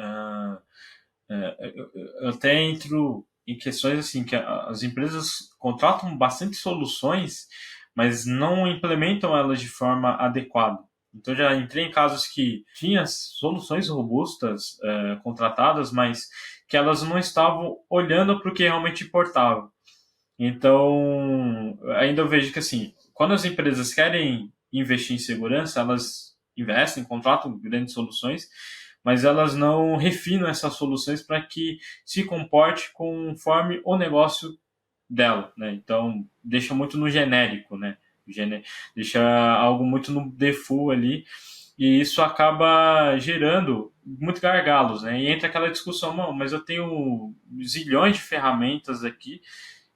eu até entro em questões assim, que as empresas contratam bastante soluções, mas não implementam elas de forma adequada. Então, já entrei em casos que tinha soluções robustas contratadas, mas que elas não estavam olhando para o que realmente importava. Então, ainda eu vejo que, assim, quando as empresas querem investir em segurança, elas investem, contratam grandes soluções, mas elas não refinam essas soluções para que se comporte conforme o negócio dela, né? Então, deixa muito no genérico, né? Deixa algo muito no default ali, e isso acaba gerando muito gargalos, né? E entra aquela discussão, mas eu tenho zilhões de ferramentas aqui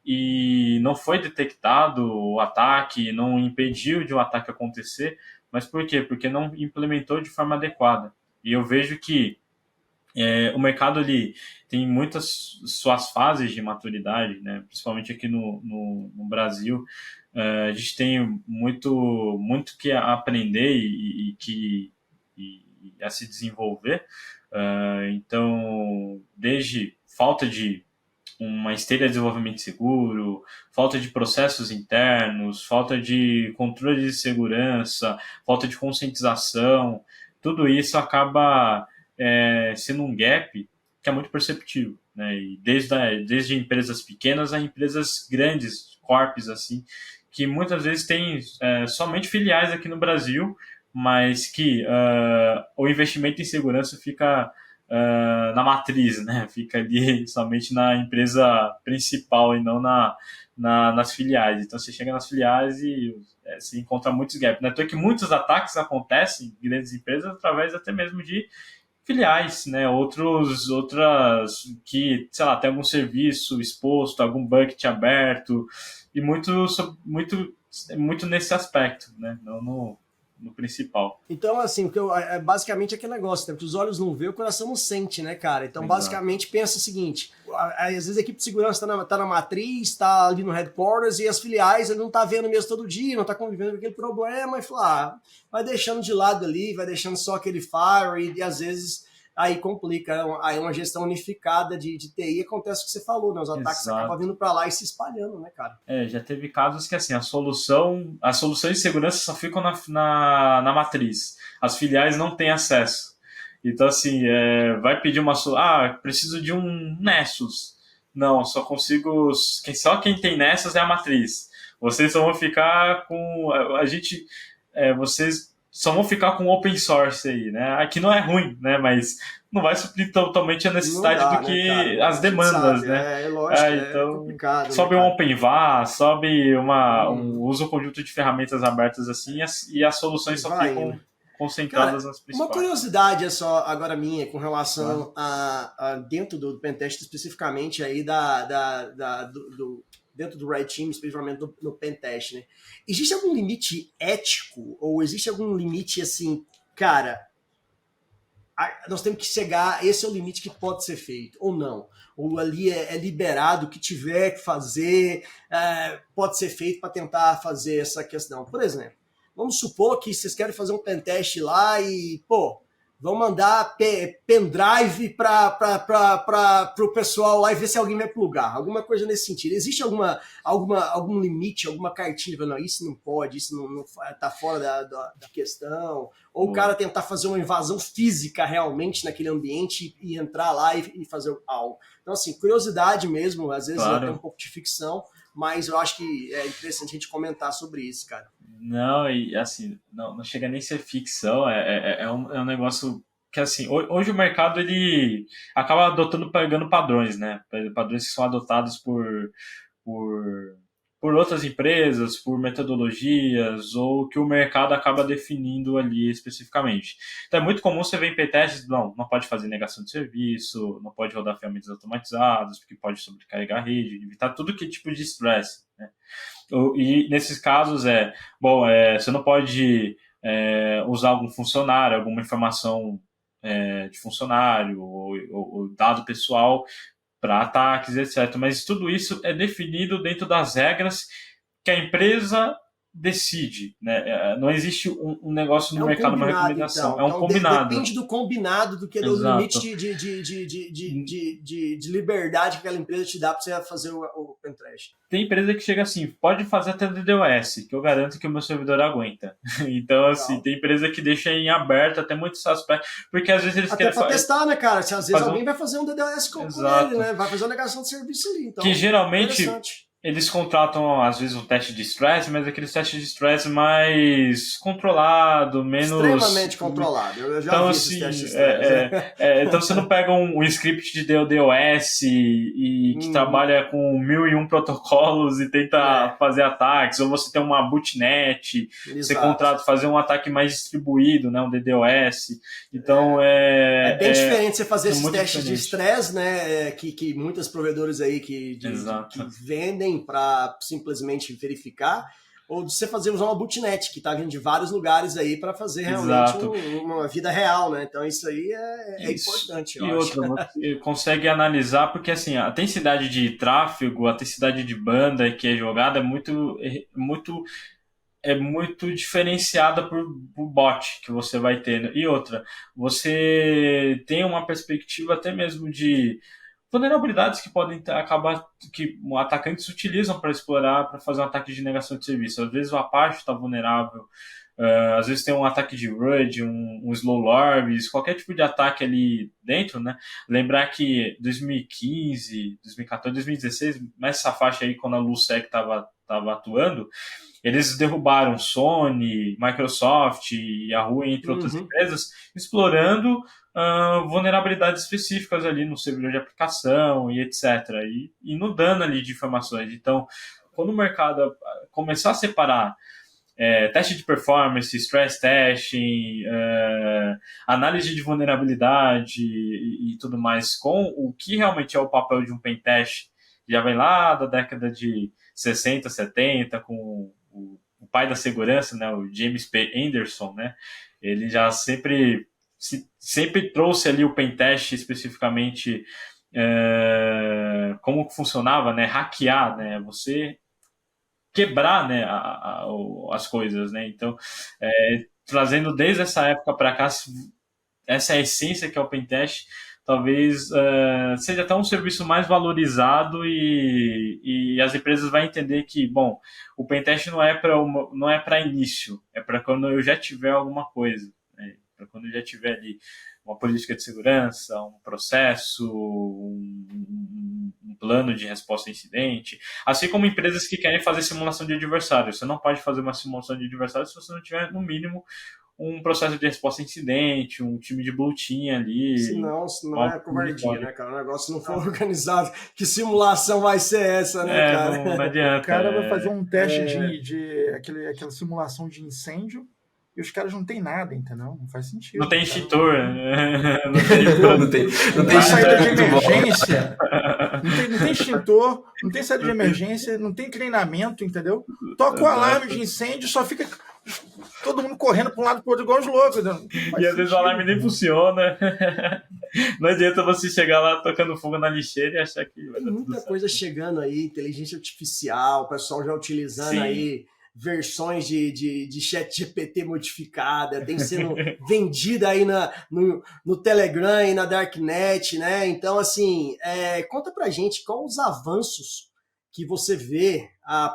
e não foi detectado o ataque, não impediu de um ataque acontecer, mas por quê? Porque não implementou de forma adequada. E eu vejo que O mercado ele tem muitas suas fases de maturidade, né? Principalmente aqui no Brasil. A gente tem muito que aprender e a se desenvolver. Então, desde falta de uma esteira de desenvolvimento seguro, falta de processos internos, falta de controle de segurança, falta de conscientização, tudo isso acaba sendo um gap que é muito perceptível, né? E desde empresas pequenas a empresas grandes, corpos assim, que muitas vezes têm somente filiais aqui no Brasil, mas que o investimento em segurança fica na matriz, né? Fica ali somente na empresa principal e não nas filiais. Então você chega nas filiais e se encontra muitos gaps, né? Então é que muitos ataques acontecem em grandes empresas através até mesmo de filiais, né? Outras que, sei lá, tem algum serviço exposto, algum bucket aberto, e muito nesse aspecto, né? Não no principal. Então, assim, é basicamente aquele negócio, né? Que os olhos não vê, o coração não sente, né, cara? Então, Exato. Basicamente, pensa o seguinte, às vezes a equipe de segurança tá na matriz, tá ali no headquarters, e as filiais ele não tá vendo mesmo todo dia, não tá convivendo com aquele problema, e fala, vai deixando de lado ali, vai deixando só aquele fire, e às vezes aí complica, aí uma gestão unificada de TI acontece o que você falou, né? Os ataques acabam vindo para lá e se espalhando, né, cara? Já teve casos que, assim, as soluções de segurança só ficam na matriz. As filiais não têm acesso. Então, assim, vai pedir preciso de um Nessus. Não, só quem tem Nessus é a matriz. Vocês só vão ficar com... vocês só vão ficar com open source aí, né? Aqui não é ruim, né? Mas não vai suprir totalmente a necessidade do que as demandas, né? Lógico, então, complicado. sobe um OpenVA, sobe usa um conjunto de ferramentas abertas assim e as soluções só ficam concentradas nas principais. Uma curiosidade é só agora minha com relação a dentro do Pentest especificamente aí dentro do Red Team, especialmente no Pentest, né? Existe algum limite ético ou existe algum limite assim, cara, nós temos que chegar, esse é o limite que pode ser feito, ou não? Ou ali é liberado, o que tiver que fazer pode ser feito para tentar fazer essa questão. Por exemplo, vamos supor que vocês querem fazer um pentest lá e, vão mandar pendrive para o pessoal lá e ver se alguém vai plugar. Alguma coisa nesse sentido. Existe algum limite, alguma cartilha? Não, isso não pode, isso não tá fora da questão. Ou o cara tentar fazer uma invasão física realmente naquele ambiente e entrar lá e fazer algo. Então, assim, curiosidade mesmo, às vezes até um pouco de ficção, mas eu acho que é interessante a gente comentar sobre isso, cara. Não, e assim, não chega nem a ser ficção, é um negócio que, assim, hoje o mercado, ele acaba pegando padrões, né? Padrões que são adotados por outras empresas, por metodologias, ou que o mercado acaba definindo ali especificamente. Então é muito comum você ver em P-testes, não pode fazer negação de serviço, não pode rodar ferramentas automatizadas, porque pode sobrecarregar a rede, evitar tudo que tipo de stress, né? E nesses casos você não pode usar algum funcionário, alguma informação de funcionário ou dado pessoal para ataques, etc. Mas tudo isso é definido dentro das regras que a empresa decide, né? Não existe um negócio no mercado, uma recomendação. Então. É um combinado. Depende do combinado do que do limite de liberdade que aquela empresa te dá para você fazer o pentest. Tem empresa que chega assim, pode fazer até DDoS, que eu garanto que o meu servidor aguenta. Então, assim, tem empresa que deixa em aberto até muitos aspectos, porque às vezes eles até querem... para testar, né, cara? Se às vezes alguém vai fazer um DDoS com ele, né? Vai fazer uma negação de serviço ali. Então, que geralmente eles contratam, às vezes, um teste de stress, mas aquele teste de stress mais controlado, menos... Extremamente controlado. Eu já vi esses testes de stress. Então você não pega um script de DDoS que trabalha com 1001 protocolos e tenta fazer ataques, ou você tem uma botnet, você contrata fazer um ataque mais distribuído, né, um DDoS. Então é bem diferente você fazer esses testes de stress, né, que muitos provedores aí que vendem para simplesmente verificar, ou de você fazer usar uma botnet, que tá vindo de vários lugares aí para fazer realmente uma vida real, né? Então isso aí é importante. E outra, você consegue analisar, porque assim, a densidade de tráfego, a densidade de banda que é jogada é muito diferenciada por bot que você vai ter. E outra, você tem uma perspectiva até mesmo de vulnerabilidades que podem acabar, que atacantes utilizam para explorar, para fazer um ataque de negação de serviço. Às vezes o Apache está vulnerável, às vezes tem um ataque de RUD, um slow lorries, qualquer tipo de ataque ali dentro, né? Lembrar que 2015, 2014, 2016, nessa faixa aí, quando a LUSEC estava atuando, eles derrubaram Sony, Microsoft, Yahoo, entre outras empresas, explorando vulnerabilidades específicas ali no servidor de aplicação e etc. E no dano ali de informações. Então, quando o mercado começar a separar teste de performance, stress testing, análise de vulnerabilidade e tudo mais, com o que realmente é o papel de um pentest, já vem lá da década de 60, 70, com o pai da segurança, né, o James P. Anderson, né, ele já sempre trouxe ali o pentest especificamente como funcionava, né, hackear, né, você quebrar, né, as coisas, né, então trazendo desde essa época para cá essa é a essência que é o pentest, talvez seja até um serviço mais valorizado e as empresas vão entender que, bom, o pentest não é para início, é para quando eu já tiver alguma coisa, né? Para quando eu já tiver ali uma política de segurança, um processo, um plano de resposta a incidente, assim como empresas que querem fazer simulação de adversário. Você não pode fazer uma simulação de adversário se você não tiver, no mínimo, um processo de resposta a incidente, um time de blue team ali. Senão é covardia, né, cara? O negócio não for organizado. Que simulação vai ser essa, né, cara? Não adianta. O cara vai fazer um teste de aquela simulação de incêndio e os caras não tem nada, entendeu? Não faz sentido. Não tem extintor. Não tem saída de emergência. Não tem extintor, não tem saída de emergência, não tem treinamento, entendeu? Toca o alarme de incêndio, só fica todo mundo correndo para um lado para o outro igual os loucos. E às vezes o alarme nem funciona. Não adianta você chegar lá tocando fogo na lixeira e achar que vai dar tudo muita coisa chegando aí, inteligência artificial, o pessoal já utilizando aí versões de chat GPT modificada, tem sendo vendida aí no Telegram e na Darknet, né? Então, assim, conta pra gente quais os avanços que você vê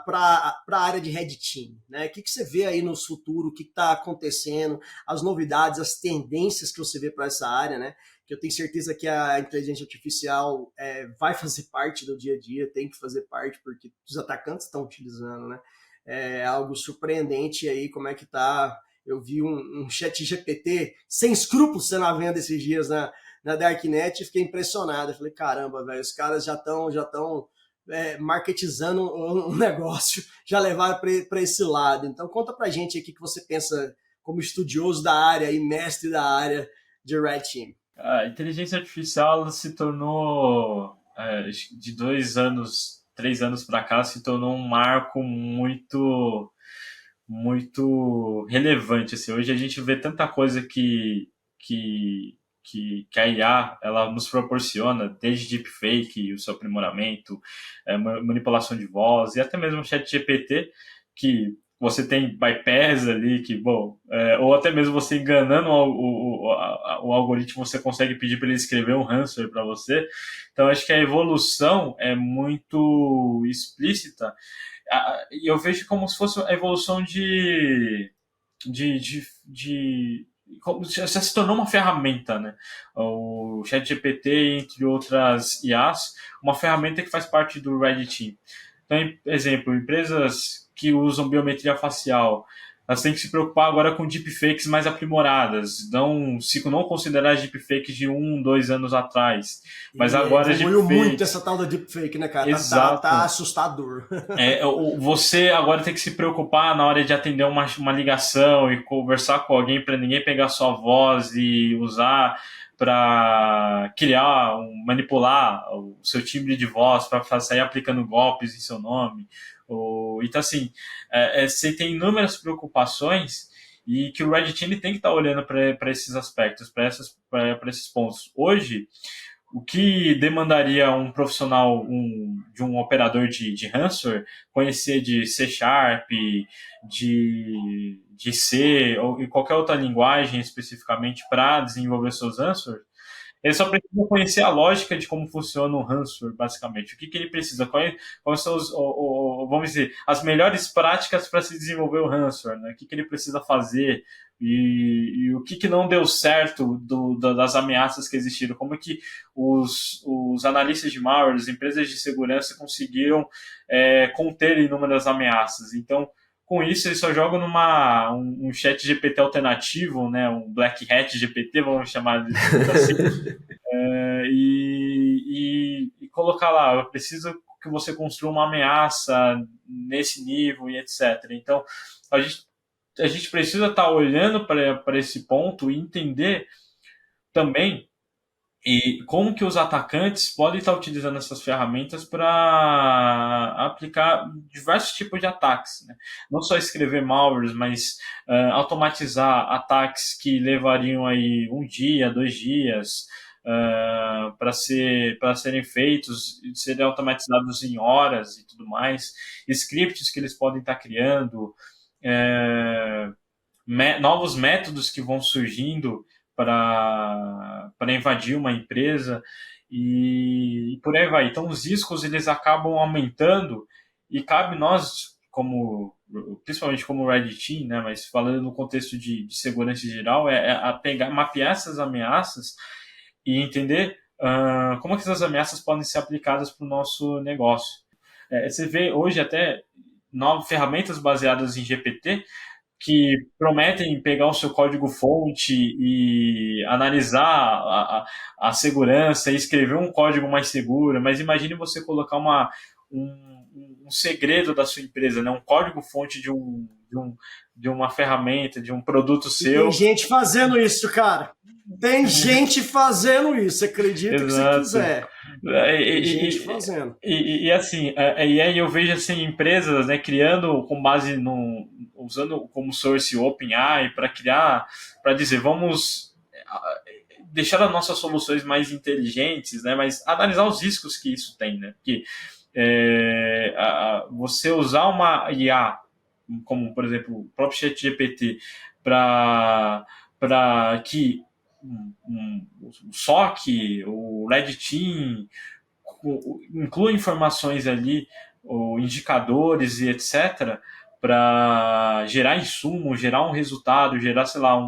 para a área de Red Team, né? O que você vê aí no futuro, o que está acontecendo, as novidades, as tendências que você vê para essa área, né? Que eu tenho certeza que a inteligência artificial vai fazer parte do dia a dia, tem que fazer parte, porque os atacantes estão utilizando, né? É algo surpreendente aí, como é que tá. Eu vi um chat GPT sem escrúpulos sendo à venda esses dias na Darknet e fiquei impressionado. Eu falei, caramba, velho, os caras já estão marketizando um negócio, já levaram para esse lado. Então conta pra gente aí o que você pensa como estudioso da área e mestre da área de Red Team. A inteligência artificial se tornou, de 2 anos, 3 anos para cá, se tornou um marco muito, muito relevante. Assim. Hoje a gente vê tanta coisa que a IA ela nos proporciona, desde deepfake, o seu aprimoramento, manipulação de voz, e até mesmo o chat GPT, que você tem bypass ali, que, bom, ou até mesmo você enganando o algoritmo, você consegue pedir para ele escrever um ransomware para você. Então, acho que a evolução é muito explícita, e eu vejo como se fosse a evolução já se tornou uma ferramenta, né? O ChatGPT, entre outras IAs, uma ferramenta que faz parte do Red Team. Então, exemplo, empresas que usam biometria facial, elas têm que se preocupar agora com deepfakes mais aprimoradas, não considerar deepfakes de 2 anos atrás, mas agora evoluiu muito essa tal da deepfake, né, cara? Exato. Tá assustador. Você agora tem que se preocupar na hora de atender uma ligação e conversar com alguém para ninguém pegar sua voz e usar para manipular o seu timbre de voz, para sair aplicando golpes em seu nome. Então, assim, você tem inúmeras preocupações e que o Red Team tem que estar olhando para esses aspectos, para esses pontos. Hoje, o que demandaria um profissional, de um operador de ransomware, conhecer de C Sharp, de C, ou em qualquer outra linguagem especificamente para desenvolver seus ransomware, ele só precisa conhecer a lógica de como funciona o ransomware, basicamente. O que ele precisa, quais são vamos dizer, as melhores práticas para se desenvolver o ransomware, né? O que ele precisa fazer e o que não deu certo das ameaças que existiram, como que os analistas de malware, as empresas de segurança conseguiram conter inúmeras ameaças. Então, com isso, eles só jogam um chat GPT alternativo, né, um Black Hat GPT, vamos chamar assim, e colocar lá, eu preciso que você construa uma ameaça nesse nível e etc. Então, a gente precisa estar olhando para esse ponto e entender também como que os atacantes podem estar utilizando essas ferramentas para aplicar diversos tipos de ataques, né? Não só escrever malwares, mas automatizar ataques que levariam aí 1 dia, 2 dias para serem feitos, serem automatizados em horas e tudo mais, scripts que eles podem estar criando, novos métodos que vão surgindo para invadir uma empresa e por aí vai. Então os riscos eles acabam aumentando e cabe nós, principalmente como Red Team, né, mas falando no contexto de segurança em geral, mapear essas ameaças e entender como que essas ameaças podem ser aplicadas para o nosso negócio. Você vê hoje até novas ferramentas baseadas em GPT que prometem pegar o seu código-fonte e analisar a segurança e escrever um código mais seguro, mas imagine você colocar um segredo da sua empresa, né? Um código-fonte de uma ferramenta, de um produto seu. Tem gente fazendo isso, cara. Tem gente fazendo isso, acredita que você quiser. Tem gente fazendo. E assim, e aí eu vejo assim, empresas, né, criando com base usando como source OpenAI para dizer, vamos deixar as nossas soluções mais inteligentes, né, mas analisar os riscos que isso tem, né, porque você usar uma IA, como por exemplo o próprio ChatGPT, para que o SOC, o Red Team inclua informações ali, indicadores e etc, para gerar insumo, gerar um resultado, gerar, sei lá,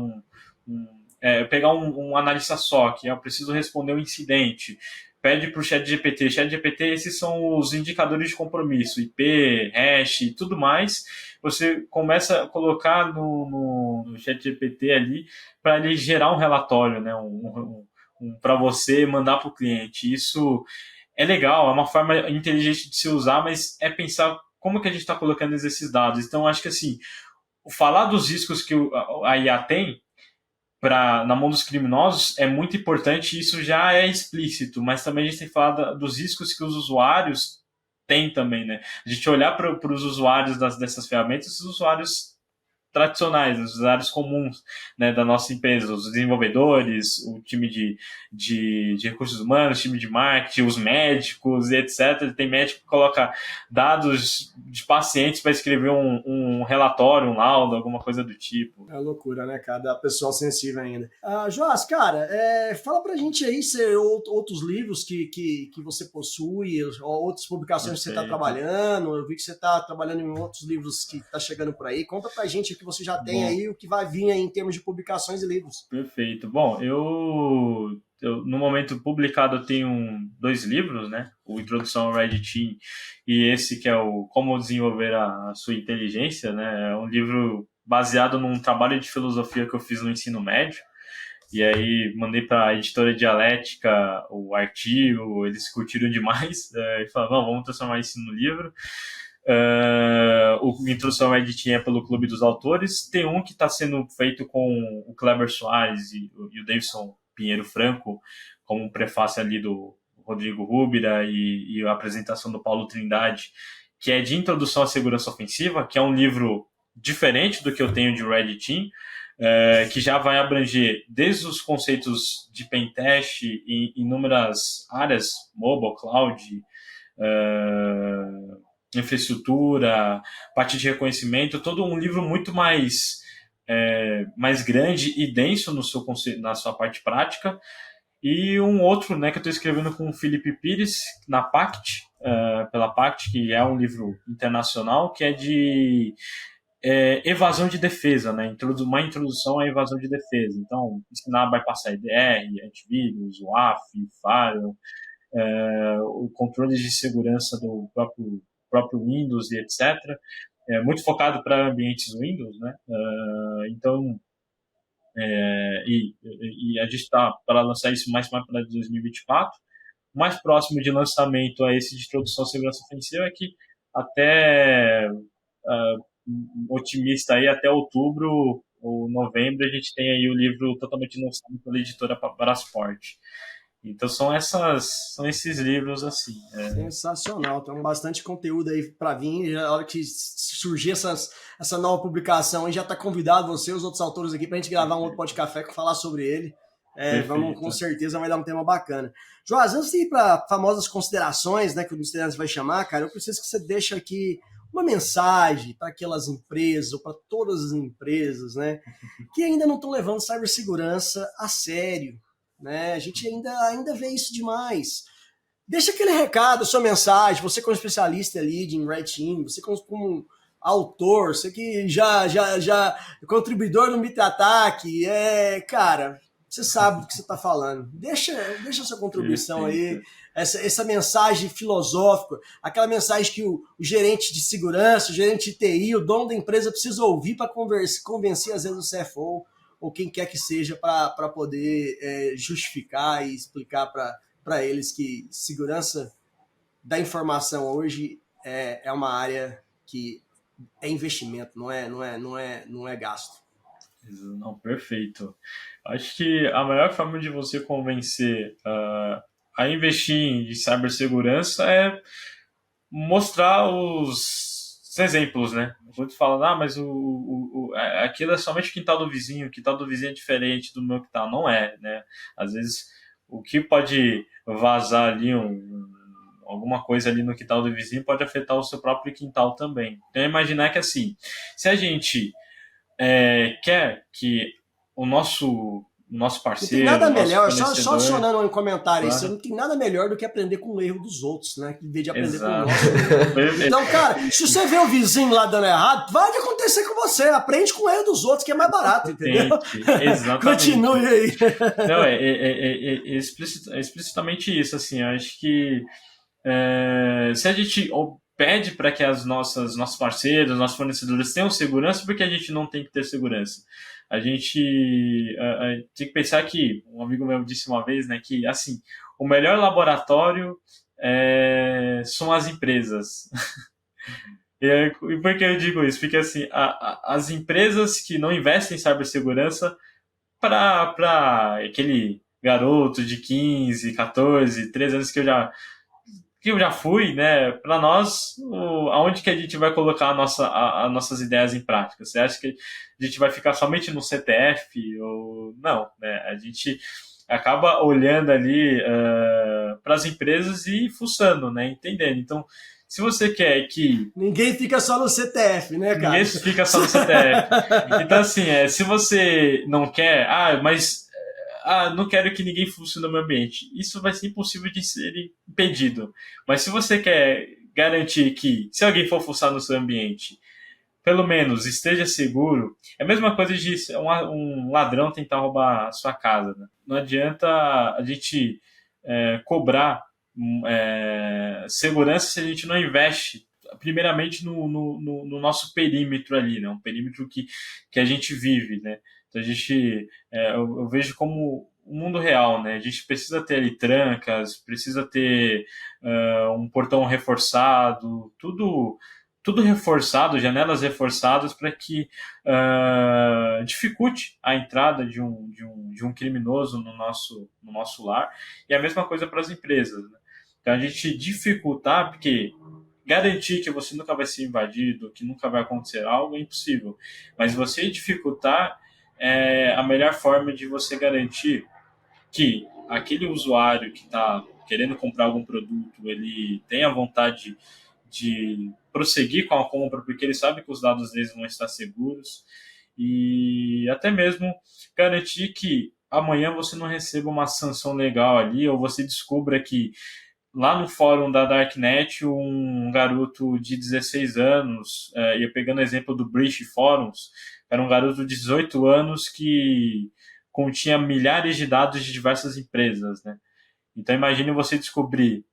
pegar um analista SOC, eu preciso responder um incidente, pede para o ChatGPT. ChatGPT, esses são os indicadores de compromisso, IP, hash e tudo mais. Você começa a colocar no ChatGPT ali para ele gerar um relatório, né? Para você mandar para o cliente. Isso é legal, é uma forma inteligente de se usar, mas é pensar como que a gente está colocando esses dados. Então, acho que assim, falar dos riscos que a IA tem na mão dos criminosos é muito importante, isso já é explícito, mas também a gente tem que falar dos riscos que os usuários têm também, né? A gente olhar para os usuários dessas ferramentas, os usuários tradicionais, os usuários comuns, né, da nossa empresa, os desenvolvedores, o time de recursos humanos, o time de marketing, os médicos e etc. Tem médico que coloca dados de pacientes para escrever um relatório, um laudo, alguma coisa do tipo. É loucura, né, cara? Pessoal sensível ainda. Joás, cara, fala pra gente aí outros livros que você possui, ou outras publicações que você está trabalhando. Eu vi que você está trabalhando em outros livros que tá chegando por aí. Conta pra gente o que você já tem aí, o que vai vir aí em termos de publicações e livros. Perfeito. Bom, eu no momento publicado eu tenho 2 livros, né? O Introdução ao Red Team e esse que é o Como Desenvolver a Sua Inteligência, né? É um livro baseado num trabalho de filosofia que eu fiz no ensino médio. E aí mandei para a editora Dialética o artigo, eles curtiram demais e falaram, vamos transformar isso no livro. O Introdução ao Red Team é pelo Clube dos Autores. Tem um que está sendo feito com o Kleber Soares e o Davidson Pinheiro Franco, como um prefácio ali do Rodrigo Rubira e a apresentação do Paulo Trindade. que é de Introdução à Segurança Ofensiva, que é um livro diferente do que eu tenho de Red Team, que já vai abranger desde os conceitos de pentest em inúmeras áreas, mobile, cloud, infraestrutura, parte de reconhecimento, todo um livro muito mais grande e denso na sua parte prática. E um outro, né, que eu estou escrevendo com o Felipe Pires, na PACT, pela PACT, que é um livro internacional, que é de evasão de defesa, né? Uma introdução à evasão de defesa. Então, ensinar a bypassar EDR, antivírus, WAF, firewall, o controle de segurança do próprio Windows e etc. Muito focado para ambientes Windows, né? Então, e a gente está para lançar isso mais para 2024. O mais próximo de lançamento a esse de introdução à segurança ofensiva é que até otimista aí, até outubro ou novembro a gente tem aí o livro totalmente lançado pela editora Parasport. Então são esses livros assim. Sensacional, tem bastante conteúdo aí para vir. Na hora que surgir essa nova publicação, a gente já está convidado, você e os outros autores aqui, para a gente gravar um outro Pod Café para falar sobre ele. Vamos, com certeza vai dar um tema bacana. Joás, antes de ir para famosas considerações, né, que o Mr. vai chamar, cara, eu preciso que você deixe aqui uma mensagem para aquelas empresas, ou para todas as empresas, né, que ainda não estão levando cibersegurança a sério. Né? A gente ainda vê isso demais. Deixa aquele recado, sua mensagem, você como especialista ali de Red Team, você como autor, você que já contribuidor no MitraTac, cara, você sabe do que você está falando. Deixa a sua contribuição aí, essa mensagem filosófica, aquela mensagem que o gerente de segurança, o gerente de TI, o dono da empresa precisa ouvir para convencer às vezes o CFO ou quem quer que seja para poder justificar e explicar para eles que segurança da informação hoje é uma área que é investimento, não é gasto. Não, perfeito. Acho que a melhor forma de você convencer a investir em cibersegurança é mostrar os exemplos, né? Muito falando, mas aquilo é somente o quintal do vizinho é diferente do meu quintal. Não é, né? Às vezes, o que pode vazar ali, alguma coisa ali no quintal do vizinho pode afetar o seu próprio quintal também. Então, imaginar que, assim, se a gente quer que o nosso parceiro... Não tem nada melhor, só acionando um comentário, claro. Isso não tem nada melhor do que aprender com o erro dos outros, né? Em vez de aprender com o nosso. Então, cara, se você vê o vizinho lá dando errado, vai acontecer com você. Aprende com o erro dos outros, que é mais barato, entendeu? Exatamente. Continue aí. Não, é explicitamente isso, assim. Eu acho que se a gente pede para que nossos parceiros, nossos fornecedores tenham segurança, porque a gente não tem que ter segurança. A gente tem que pensar que, um amigo meu disse uma vez, né, que assim, o melhor laboratório são as empresas. E por que eu digo isso? Porque assim, as empresas que não investem em cibersegurança para aquele garoto de 15, 14, 13 anos que eu já fui, né? Para nós, aonde que a gente vai colocar as nossas ideias em prática? Você acha que a gente vai ficar somente no CTF? Ou não, né? A gente acaba olhando ali para as empresas e fuçando, né? Entendendo. Então, se você quer que... Ninguém fica só no CTF, né, cara? Ninguém fica só no CTF. Então, assim, se você não quer... não quero que ninguém fusse no meu ambiente. Isso vai ser impossível de ser impedido. Mas se você quer garantir que, se alguém for fuçar no seu ambiente, pelo menos esteja seguro, é a mesma coisa de um ladrão tentar roubar a sua casa. Né? Não adianta a gente cobrar segurança se a gente não investe primeiramente no nosso perímetro ali, né? Um perímetro que a gente vive, né? Então a gente, eu vejo como um mundo real, né? A gente precisa ter ali trancas, precisa ter um portão reforçado, tudo reforçado, janelas reforçadas para que dificulte a entrada de um criminoso no nosso lar. E a mesma coisa para as empresas, né? Então a gente dificultar, porque garantir que você nunca vai ser invadido, que nunca vai acontecer algo, é impossível. Mas você dificultar é a melhor forma de você garantir que aquele usuário que está querendo comprar algum produto, ele tenha vontade de prosseguir com a compra, porque ele sabe que os dados deles vão estar seguros, e até mesmo garantir que amanhã você não receba uma sanção legal ali, ou você descubra que lá no fórum da Darknet um garoto de 16 anos, e pegando o exemplo do Breach Forums, era um garoto de 18 anos que continha milhares de dados de diversas empresas, né? Então imagine você descobrir,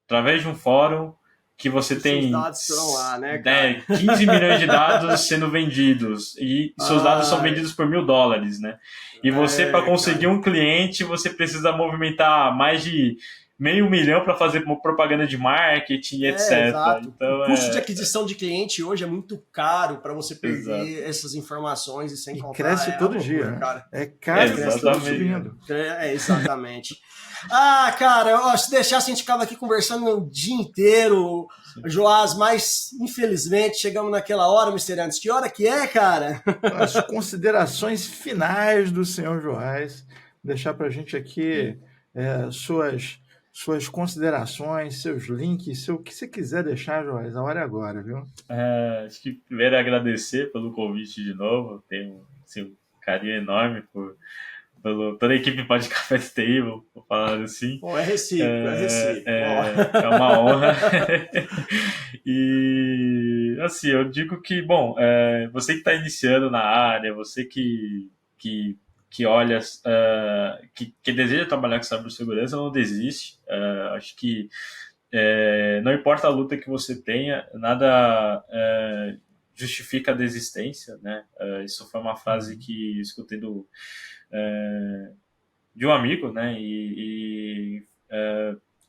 através de um fórum, que você tem seus dados estão lá, né, cara? 15 milhões de dados sendo vendidos, e seus dados são vendidos por $1.000, né? E você, para conseguir um cliente, você precisa movimentar mais de $500 mil para fazer propaganda de marketing, etc. Exato. Então, o custo de aquisição de cliente hoje é muito caro para você perder essas informações e sem contar. Cresce todo dia, né? Cara. É caro, cresce todo subindo. Exatamente. Cara, se deixasse a gente ficava aqui conversando o dia inteiro, Joás, mas infelizmente chegamos naquela hora, Mr. Antes. Que hora que é, cara? As considerações finais do senhor Joás, deixar pra gente aqui suas considerações, seus links, o que você quiser deixar, Joás, a hora é agora, viu? Acho que primeiro agradecer pelo convite de novo, tenho um carinho enorme por toda a equipe Pod Café TI, vou falar assim. Bom, é recíproco, é uma honra. E, assim, eu digo que, você que está iniciando na área, você que olha, que deseja trabalhar com cibersegurança, não desiste. Acho que não importa a luta que você tenha, nada justifica a desistência, né? Isso foi uma frase que escutei de um amigo, né? E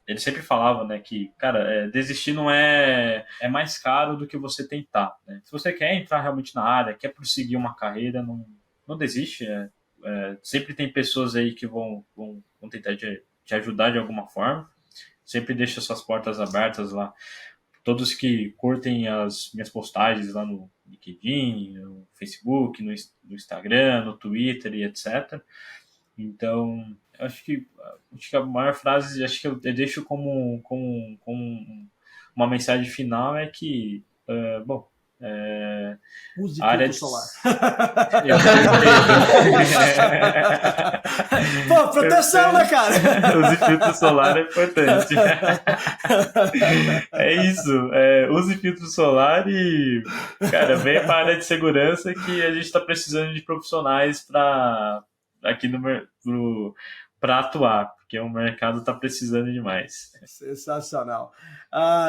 ele sempre falava, né, que, cara, desistir não é mais caro do que você tentar, né? Se você quer entrar realmente na área, quer prosseguir uma carreira, não desiste. Sempre tem pessoas aí que vão tentar te ajudar de alguma forma. Sempre deixa suas portas abertas lá. Todos que curtem as minhas postagens lá no LinkedIn, no Facebook, no Instagram, no Twitter e etc. Então, acho que a maior frase, acho que eu deixo como uma mensagem final é que, use filtro solar. Pô, proteção, né, cara? Use filtro solar, é importante. É isso. Use filtro solar e, cara, venha para a área de segurança que a gente está precisando de profissionais para atuar, porque o mercado está precisando demais. Sensacional.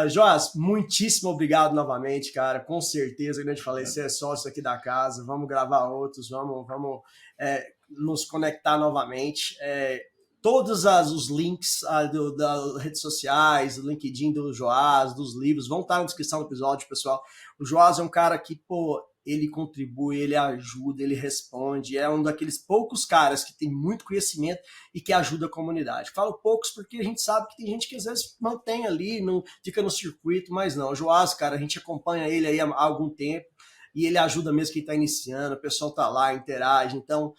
Joás, muitíssimo obrigado novamente, cara. Com certeza, como eu te falei, você é sócio aqui da casa. Vamos gravar outros, vamos nos conectar novamente. Todos os links das redes sociais, do LinkedIn do Joás, dos livros, vão estar na descrição do episódio, pessoal. O Joás é um cara que, ele contribui, ele ajuda, ele responde, é um daqueles poucos caras que tem muito conhecimento e que ajuda a comunidade. Falo poucos porque a gente sabe que tem gente que às vezes mantém ali, não fica no circuito, mas não. O Joás, cara, a gente acompanha ele aí há algum tempo e ele ajuda mesmo quem está iniciando, o pessoal tá lá, interage, então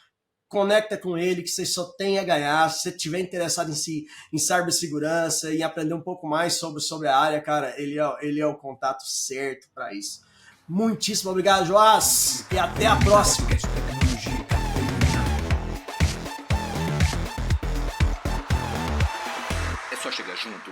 conecta com ele que você só tem a ganhar. Se você estiver interessado em cibersegurança e aprender um pouco mais sobre a área, cara, ele é o contato certo para isso. Muitíssimo obrigado, Joás, e até a próxima. É só chegar junto